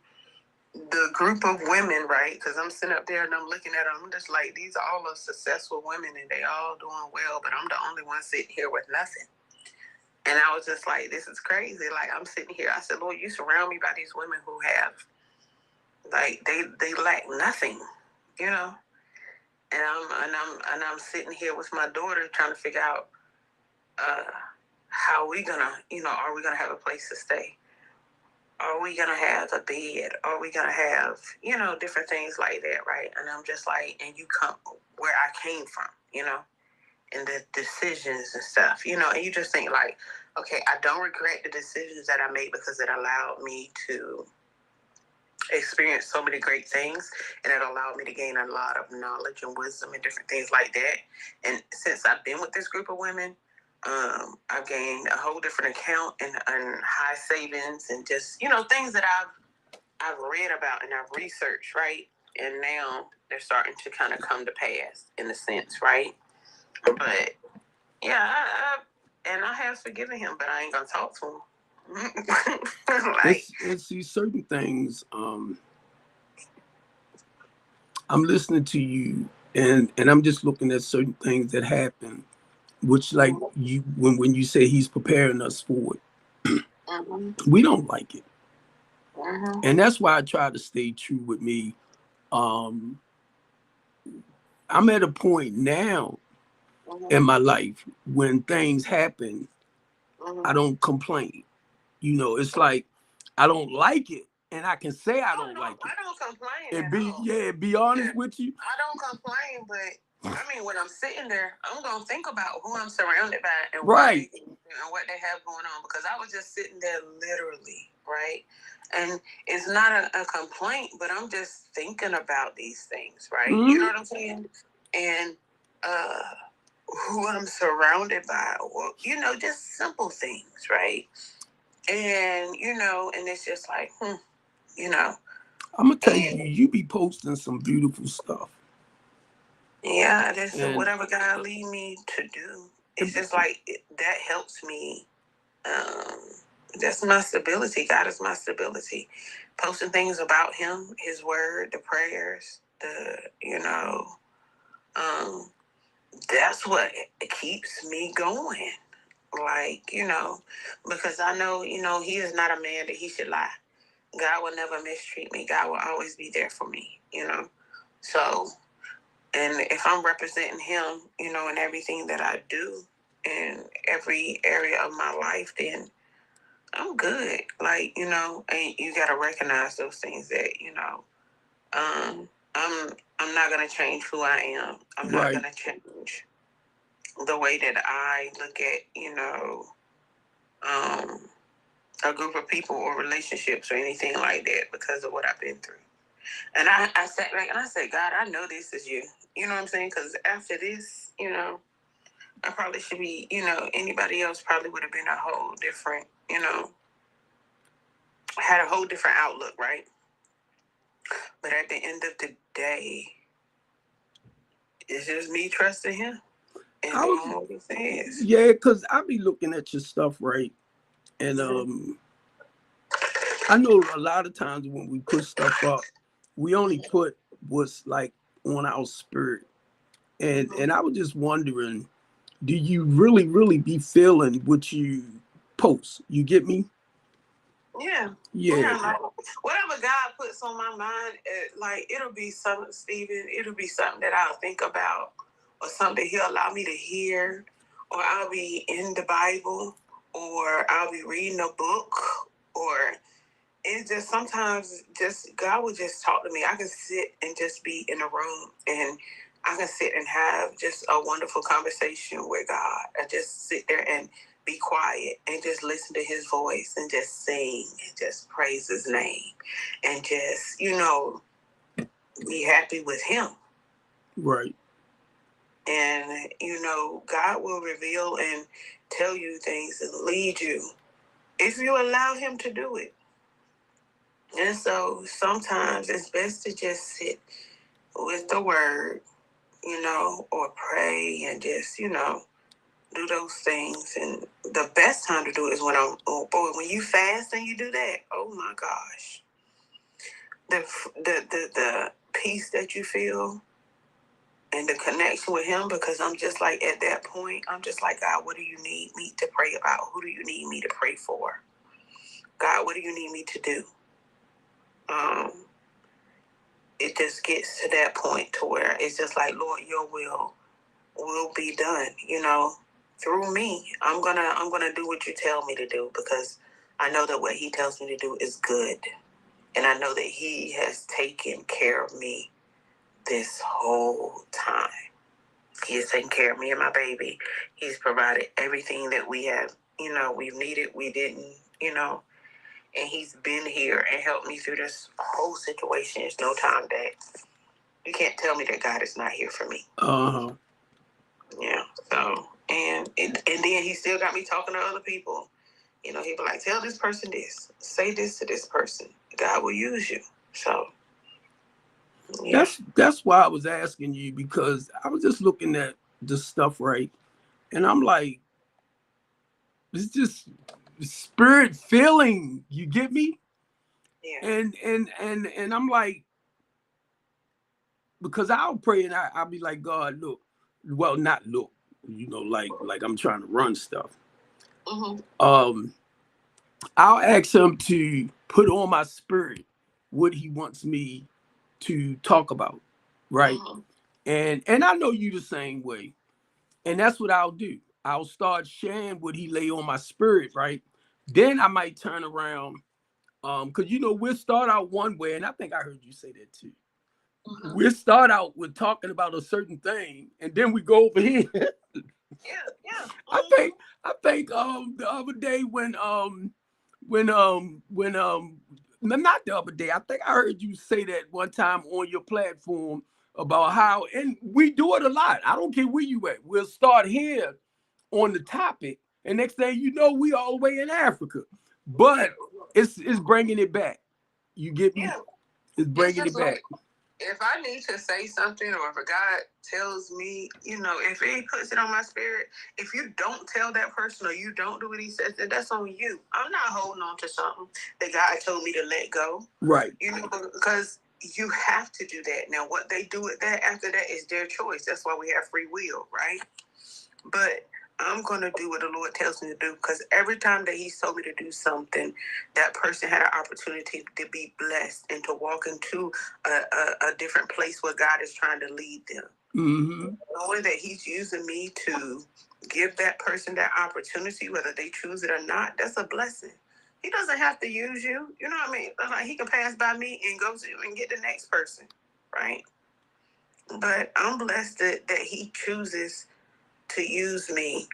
the group of women, right? Because I'm sitting up there and I'm looking at them. I'm just like, these are all successful women and they all doing well, but I'm the only one sitting here with nothing. And I was just like, this is crazy. Like, I'm sitting here. I said, Lord, you surround me by these women who have, like, they lack nothing. you know. And I'm sitting here with my daughter trying to figure out how we gonna, are we gonna have a place to stay? Are we gonna have a bed? Are we gonna have, different things like that, right? And I'm just like, and you come where I came from, and the decisions and stuff, and you just think like, okay, I don't regret the decisions that I made because it allowed me to experience so many great things, and it allowed me to gain a lot of knowledge and wisdom and different things like that. And since I've been with this group of women, I've gained a whole different account and high savings and just, things that I've read about and I've researched, right? And now they're starting to kind of come to pass in a sense, right? But yeah, I have forgiven him, but I ain't gonna talk to him. It's these certain things. I'm listening to you, and I'm just looking at certain things that happen, which like you when you say he's preparing us for it, we don't like it, and that's why I try to stay true with me. I'm at a point now in my life when things happen, I don't complain. It's like I don't like it, and I can say I don't like it. I don't complain. Be honest with you. I don't complain, but I mean, when I'm sitting there, I'm gonna think about who I'm surrounded by and right, what they have going on, because I was just sitting there literally, right? And it's not a complaint, but I'm just thinking about these things, right? You know what I'm saying? And who I'm surrounded by, or just simple things, right? And and it's just like, I'm gonna tell you be posting some beautiful stuff. Yeah, that's whatever God lead me to do. It's just like that helps me. That's my stability. God is my stability. Posting things about Him, His Word, the prayers, that's what keeps me going. Like, because I know, He is not a man that He should lie. God will never mistreat me. God will always be there for me, So, and if I'm representing Him, in everything that I do in every area of my life, then I'm good. Like, and you got to recognize those things that, I'm not going to change who I am. I'm not going to change the way that I look at, a group of people or relationships or anything like that because of what I've been through. And I sat back and I said, God, I know this is you. You know what I'm saying? Because after this, I probably should be, anybody else probably would have been a whole different, had a whole different outlook, right? But at the end of the day, it's just me trusting Him and doing what He says. Yeah, because I be looking at your stuff, right? And I know a lot of times when we put stuff up, we only put what's like on our spirit. And I was just wondering, do you really be feeling what you post? You get me? Yeah. Whatever God puts on my mind, it'll be something, Stephen. It'll be something that I'll think about, or something He'll allow me to hear, or I'll be in the Bible, or I'll be reading a book, or it's just sometimes just God will just talk to me. I can sit and just be in a room, and I can sit and have just a wonderful conversation with God. I just sit there and be quiet and just listen to His voice and just sing and just praise His name and just, be happy with Him. Right. And, God will reveal and tell you things and lead you if you allow Him to do it. And so sometimes it's best to just sit with the Word, or pray and just, do those things. And the best time to do it is when you fast and you do that. Oh my gosh, the peace that you feel and the connection with Him. Because I'm just like at that point, I'm just like, God, what do you need me to pray about? Who do you need me to pray for? God, what do you need me to do? it just gets to that point to where it's just like, Lord, your will be done, through me. I'm gonna do what you tell me to do, because I know that what he tells me to do is good. And I know that he has taken care of me this whole time. He has taken care of me and my baby. He's provided everything that we have, we've needed, we didn't, and he's been here and helped me through this whole situation. There's no time that you can't tell me that God is not here for me. Uh-huh. Yeah. So, and then he still got me talking to other people. He'd be like, tell this person this, say this to this person. God will use you. So, yeah. That's why I was asking you, because I was just looking at the stuff, right? And I'm like, it's just spirit feeling, you get me? Yeah. And I'm like, because I'll pray and I'll be like, God, look, well, not look, like I'm trying to run stuff. Mm-hmm. I'll ask him to put on my spirit what he wants me to talk about, right? Mm-hmm. And I know you the same way. And that's what I'll do. I'll start sharing what he lay on my spirit, right? Then I might turn around, because we'll start out one way, and I think I heard you say that too. Mm-hmm. We'll start out with talking about a certain thing, and then we go over here. Yeah. I think the other day when not the other day, I think I heard you say that one time on your platform about how, and we do it a lot. I don't care where you at. We'll start here on the topic, and next thing you know, we all the way in Africa. But it's bringing it back. You get me? Yeah. It's bringing it back. Like, if I need to say something, or if God tells me, if he puts it on my spirit, if you don't tell that person or you don't do what he says, then that's on you. I'm not holding on to something that God told me to let go. Right. Because you have to do that. Now, what they do with that after that is their choice. That's why we have free will, right? But I'm going to do what the Lord tells me to do, because every time that he's told me to do something, that person had an opportunity to be blessed and to walk into a different place where God is trying to lead them. Mm-hmm. Knowing that he's using me to give that person that opportunity, whether they choose it or not, that's a blessing. He doesn't have to use you. You know what I mean? Like, he can pass by me and go to and get the next person, right? But I'm blessed that he chooses to use me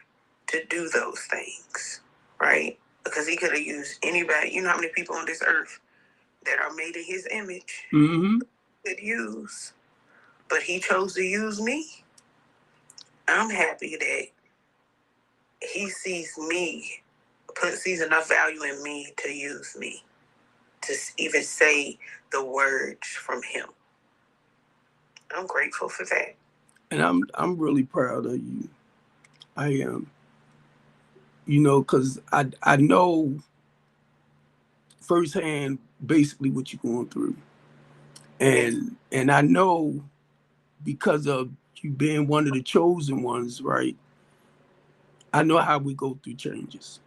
to do those things, right? Because he could have used anybody. You know how many people on this earth that are made in his image could use, but he chose to use me. I'm happy that he sees me, sees enough value in me to use me, to even say the words from him. I'm grateful for that. And I'm really proud of you. I am. Because I know firsthand basically what you're going through. And I know, because of you being one of the chosen ones, right? I know how we go through changes.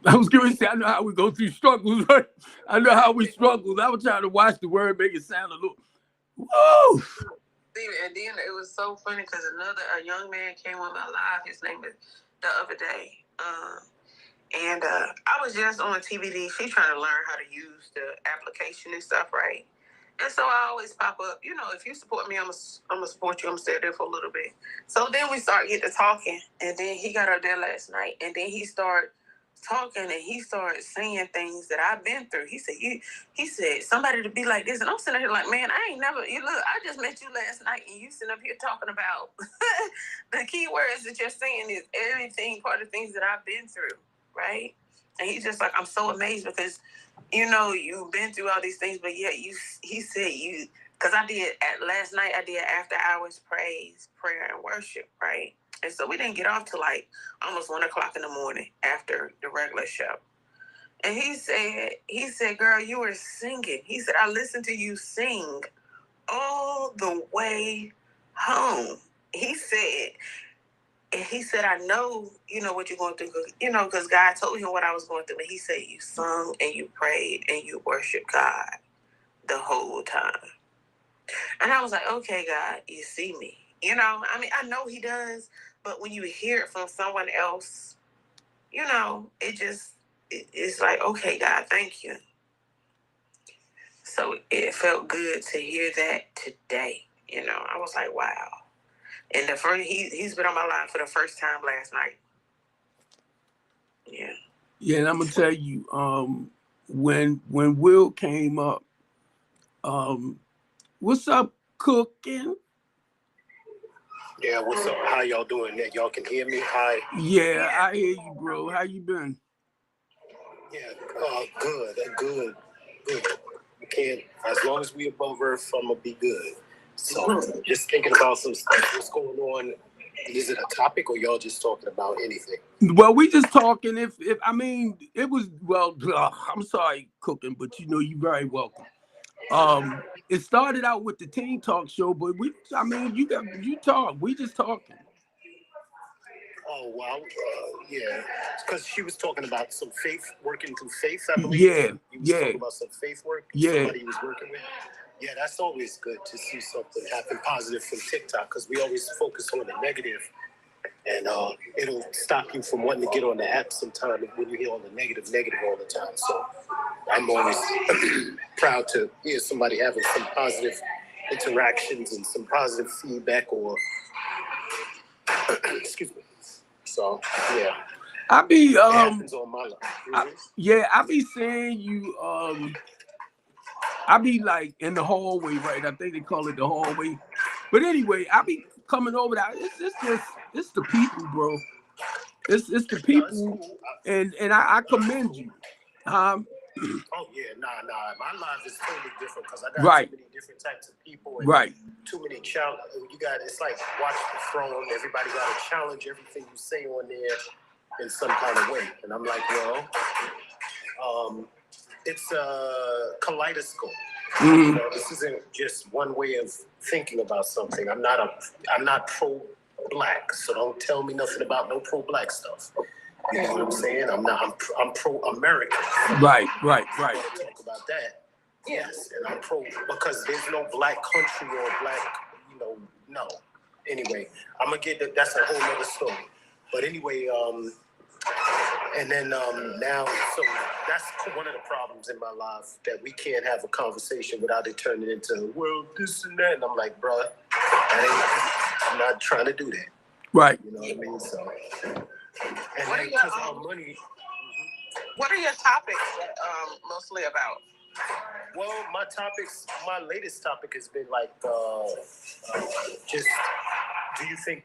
I was going to say, I know how we go through struggles, right? I know how we struggle. I was trying to watch the word, make it sound a little, whoa! And then it was so funny because a young man came on my live. His name is the other day. And I was just on TVD. She's trying to learn how to use the application and stuff, right? And so I always pop up. If you support me, I'm gonna support you. I'm gonna stay there for a little bit. So then we start getting to talking, and then he got up there last night, and then he started talking, and he started saying things that I've been through. He said somebody to be like this, and I'm sitting here like, man, I ain't never. I just met you last night, and you sitting up here talking about the key words that you're saying is everything, part of the things that I've been through, right? And he's just like, I'm so amazed because, you've been through all these things, but yet he said because last night I did after hours praise, prayer, and worship, right? And so we didn't get off till like almost 1 o'clock in the morning after the regular show. And he said, girl, you were singing. He said, I listened to you sing all the way home. He said, I know, what you're going through, because God told him what I was going through. And he said, you sung and you prayed and you worshiped God the whole time. And I was like, okay, God, you see me. You know, I mean, I know he does, but when you hear it from someone else, you know, it's like, okay, God, thank you. So it felt good to hear that today. You know, I was like, wow. And he's been on my line for the first time last night. Yeah. Yeah, and I'm gonna tell you, when Will came up, what's up, cooking? Yeah, what's up? How y'all doing? Y'all can hear me? Hi. Yeah, I hear you, bro. How you been? Yeah, good. We can't, as long as we above earth, I'm gonna be good. So just thinking about some stuff. What's going on? Is it a topic or y'all just talking about anything? Well, we just talking. If I mean, it was I'm sorry, cooking, but you know, you very welcome. It started out with the Teen Talk Show, but you talk. We just talking. Oh, wow. Yeah, because she was talking about some faith, working through faith, I believe. Yeah, You was talking about some faith work, somebody you was working with. Yeah, that's always good to see something happen positive from TikTok, because we always focus on the negative, and it'll stop you from wanting to get on the app sometime when you hear all the negative all the time. So I'm always proud to hear somebody having some positive interactions and some positive feedback, or excuse me. So yeah, I be it happens on my life. I be seeing you. I be like in the hallway, right? I think they call it the hallway. But anyway, I be coming over there. It's the people, bro. It's the people, Cool. and I commend you. Oh yeah, nah. My life is totally different because I got Right. too many different types of people and Right. too many challenges. It's like watch the throne. Everybody got to challenge everything you say on there in some kind of way. And I'm like, well, it's a kaleidoscope. You know, this isn't just one way of thinking about something. I'm not pro-black, so don't tell me nothing about no pro-black stuff. You know what I'm saying? I'm pro-American. Right. Want to talk about that? Yes, and I'm pro because there's no black country or black, no. Anyway, I'm gonna get that's a whole other story. But anyway, and then now, so that's one of the problems in my life, that we can't have a conversation without it turning into, well, this and that. And I'm like, bruh, I'm not trying to do that. Right. You know what I mean? So, and then because our money. What are your topics mostly about? Well, my latest topic has been like, just, do you think,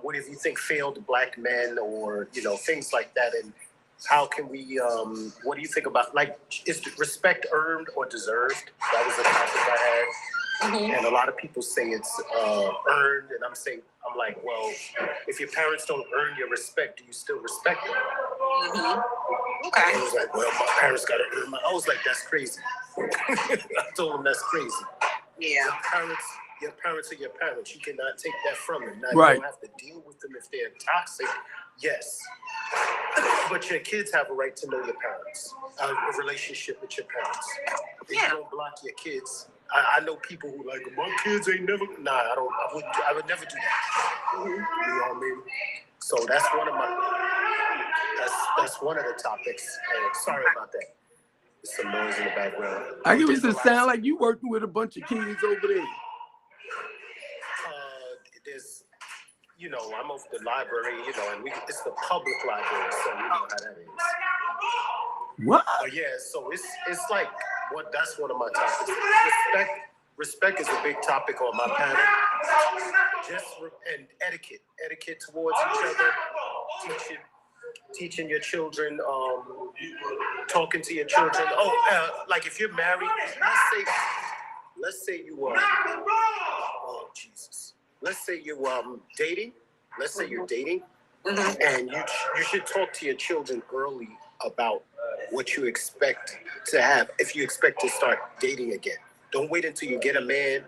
what if you think failed black men, or, things like that, and how can we, what do you think about, like, is respect earned or deserved? That was the topic I had. Mm-hmm. And a lot of people say it's earned, and I'm like, well, if your parents don't earn your respect, do you still respect them? Mm-hmm. Okay. I was like, well, my parents got to earn I was like, that's crazy. I told them that's crazy. Yeah. Your parents are your parents. You cannot take that from them. Now, Right. You don't have to deal with them if they're toxic. Yes. But your kids have a right to know your parents, a relationship with your parents. If you don't block your kids, I know people who like, my kids ain't never. Nah, I would never do that. Mm-hmm. You know what I mean? So that's one of the topics. Sorry about that. There's some noise in the background. I give it to sound like you working with a bunch of kids over there. There's, I'm over the library, and it's the public library, so you know how that is. What? But yeah, so it's like that's one of my topics. Respect is a big topic on my panel. And etiquette towards each other, teaching your children, talking to your children. Like if you're married, let's say you oh Jesus. Let's say you dating. Let's say you're dating, and you should talk to your children early about what you expect to have if you expect to start dating again. Don't wait until you get a man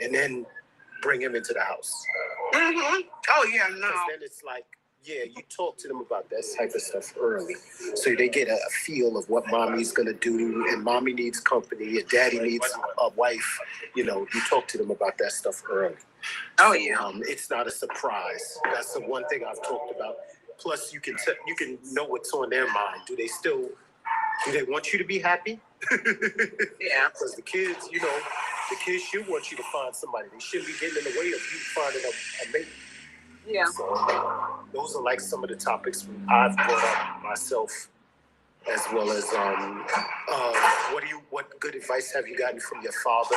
and then bring him into the house. Mm-hmm. Oh yeah, no. Because then it's like Yeah, you talk to them about that type of stuff early, so they get a feel of what mommy's gonna do, and mommy needs company, and daddy needs a wife. You know, you talk to them about that stuff early. Oh yeah. It's not a surprise. That's the one thing I've talked about. Plus, you can know what's on their mind. Do they want you to be happy? Yeah. Because the kids should want you to find somebody. They shouldn't be getting in the way of you finding a mate. Yeah. So those are like some of the topics I've brought up myself, as well as what good advice have you gotten from your father?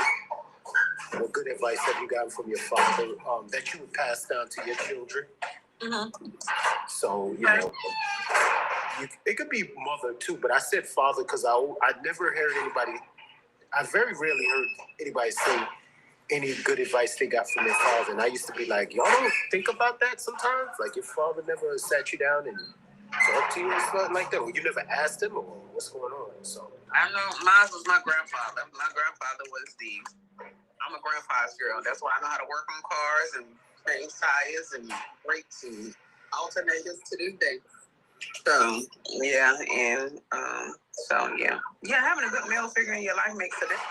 What good advice have you gotten from your father that you would pass down to your children? Mm-hmm. So it could be mother too, but I said father because I never heard anybody. I very rarely heard anybody say any good advice they got from their father. And I used to be like, y'all don't think about that sometimes? Like your father never sat you down and talked to you or something like that? Or you never asked him or what's going on? So I know mine was my grandfather. My grandfather was I'm a grandfather's girl. That's why I know how to work on cars and change tires and brakes and alternators to this day. So yeah, and having a good male figure in your life makes a difference.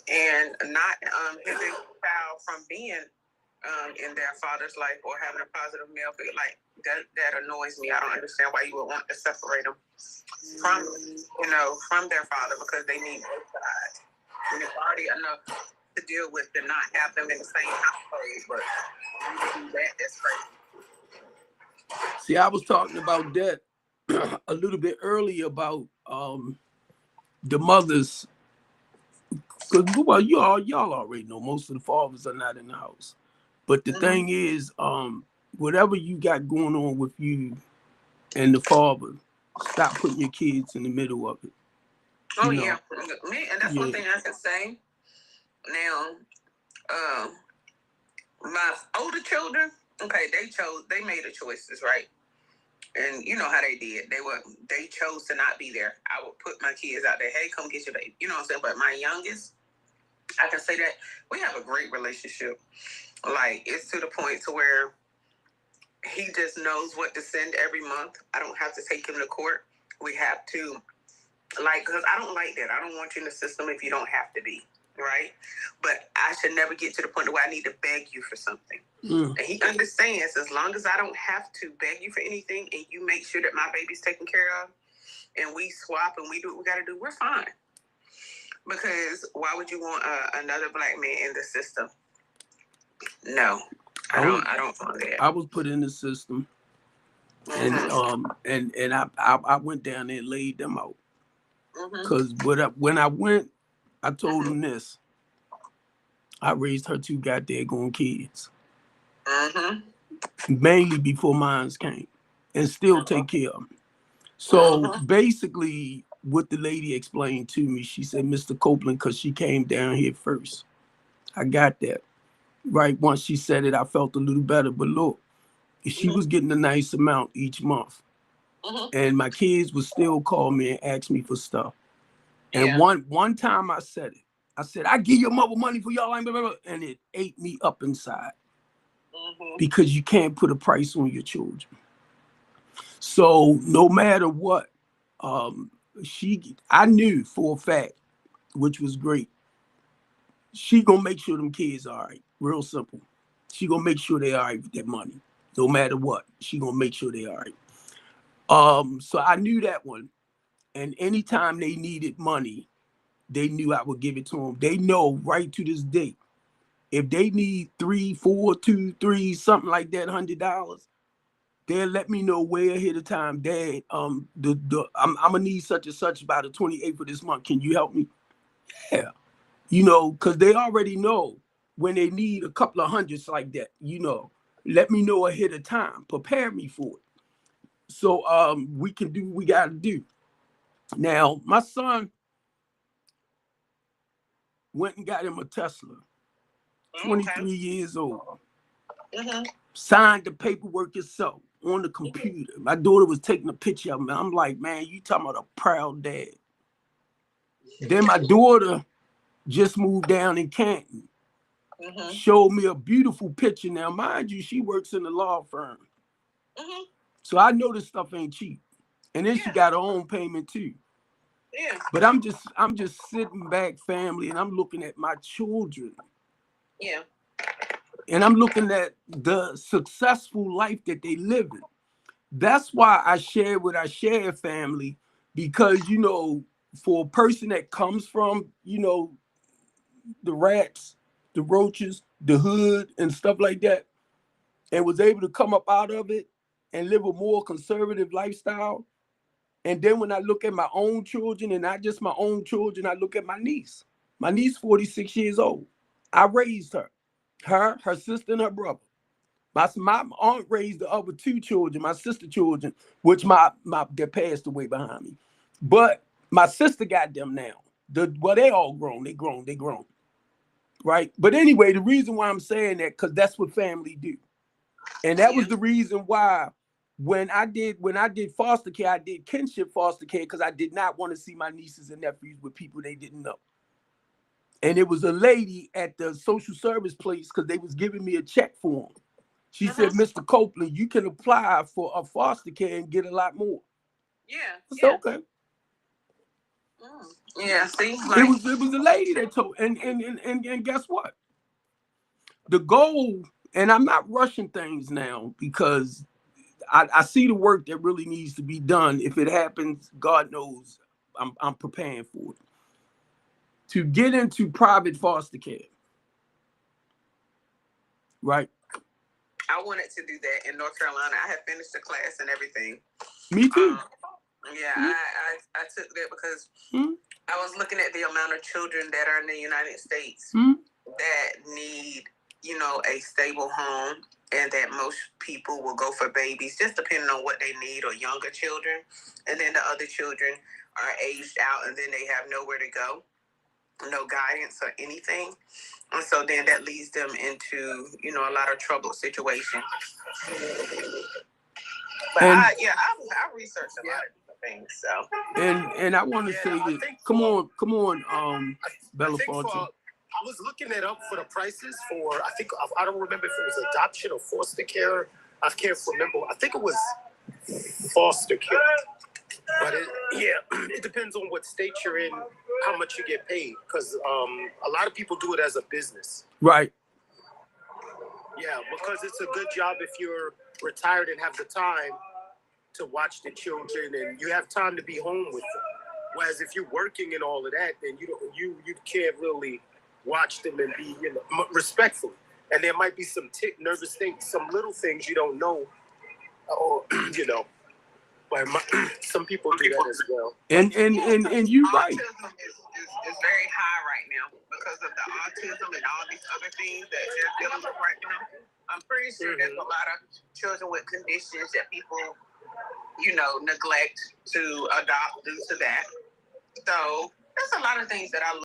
And not inhibiting a child from being in their father's life or having a positive male figure, like that annoys me. I don't understand why you would want to separate them from their father, because they need both sides. And it's already enough to deal with to not have them in the same household, but you do that's crazy. See, I was talking about that a little bit earlier about the mothers. Because, well, y'all already know most of the fathers are not in the house. But the thing is, whatever you got going on with you and the father, stop putting your kids in the middle of it. Oh, yeah. And that's one thing I can say. Now, my older children, okay, they made the choices, right? And you know how they did. They chose to not be there. I would put my kids out there, hey, come get your baby. You know what I'm saying? But my youngest, I can say that we have a great relationship. Like, it's to the point to where he just knows what to send every month. I don't have to take him to court. We have to, because I don't like that. I don't want you in the system if you don't have to be, right? But I should never get to the point where I need to beg you for something. And he understands, as long as I don't have to beg you for anything and you make sure that my baby's taken care of and we swap and we do what we got to do, we're fine. Because why would you want another black man in the system? No, I don't want that. I was put in the system, and I went down there and laid them out. Because when I went, I told them this. I raised her 2 goddamn kids. Mainly before mine came, and still take care of them. So basically, what the lady explained to me, she said, Mr. Copeland, because she came down here first. I got that. Right, once she said it, I felt a little better. But look, she was getting a nice amount each month. And my kids would still call me and ask me for stuff. And one time I said it. I said, I give your mother money for y'all, and it ate me up inside. Because you can't put a price on your children. So no matter what, I knew for a fact, which was great, she gonna make sure them kids are all right. Real simple. She gonna make sure they all right with that money. No matter what, she gonna make sure they all right. So I knew that one. And anytime they needed money, they knew I would give it to them. They know right to this day, if they need 3, 4, 2, 3, something like that, $100, they'll let me know way ahead of time. Dad, I'm gonna need such and such by the 28th of this month. Can you help me? Yeah, because they already know when they need a couple of hundreds like that. Let me know ahead of time. Prepare me for it. So we can do what we gotta do. Now, my son went and got him a Tesla. 23 years old. Signed the paperwork himself on the computer. My daughter was taking a picture of him. I'm like, man, you talking about a proud dad. Then my daughter just moved down in Canton. Mm-hmm. showed me a beautiful picture. Now, mind you, she works in a law firm. Mm-hmm. So I know this stuff ain't cheap. And then she Yeah. got her own payment too. Yeah. But I'm just sitting back, family, and I'm looking at my children. Yeah. And I'm looking at the successful life that they live in. That's why I share what I share, family, because, you know, for a person that comes from, you know, the rats, the roaches, the hood, and stuff like that, and was able to come up out of it and live a more conservative lifestyle. And then when I look at my own children, and not just my own children, I look at my niece. My niece, 46 years old. I raised her, her sister, and her brother. My aunt raised the other two children, my sister children, which they passed away behind me. But my sister got them now. They all grown. They grown. Right? But anyway, the reason why I'm saying that, because that's what family do. And that was the reason why when I did foster care, I did kinship foster care because I did not want to see my nieces and nephews with people they didn't know. And it was a lady at the social service place because they was giving me a check for them. She said, Mr. Copeland, you can apply for a foster care and get a lot more. Yeah. I said, okay. Yeah, see? It was a lady that told, and guess what? The goal, and I'm not rushing things now because I see the work that really needs to be done. If it happens, God knows I'm preparing for it. To get into private foster care, right? I wanted to do that in North Carolina. I had finished the class and everything. Me too. I took that because I was looking at the amount of children that are in the United States that need, you know, a stable home, and that most people will go for babies, just depending on what they need, or younger children. And then the other children are aged out, and then they have nowhere to go, no guidance or anything. And so then that leads them into, you know, a lot of troubled situations. But I researched a lot of different things. So and I want to say that. Come on, Belafonte. I was looking it up for the prices for, I don't remember if it was adoption or foster care. I can't remember. I think it was foster care. But it depends on what state you're in, how much you get paid. Because a lot of people do it as a business. Right. Yeah, because it's a good job if you're retired and have the time to watch the children and you have time to be home with them. Whereas if you're working and all of that, then you can't really watch them and be, you know, respectful. And there might be some nervous things, some little things you don't know, or you know. But some people do that as well. And you're right. Autism is very high right now because of the autism and all these other things that they're dealing with right now. I'm pretty sure there's a lot of children with conditions that people, you know, neglect to adopt due to that. So there's a lot of things that I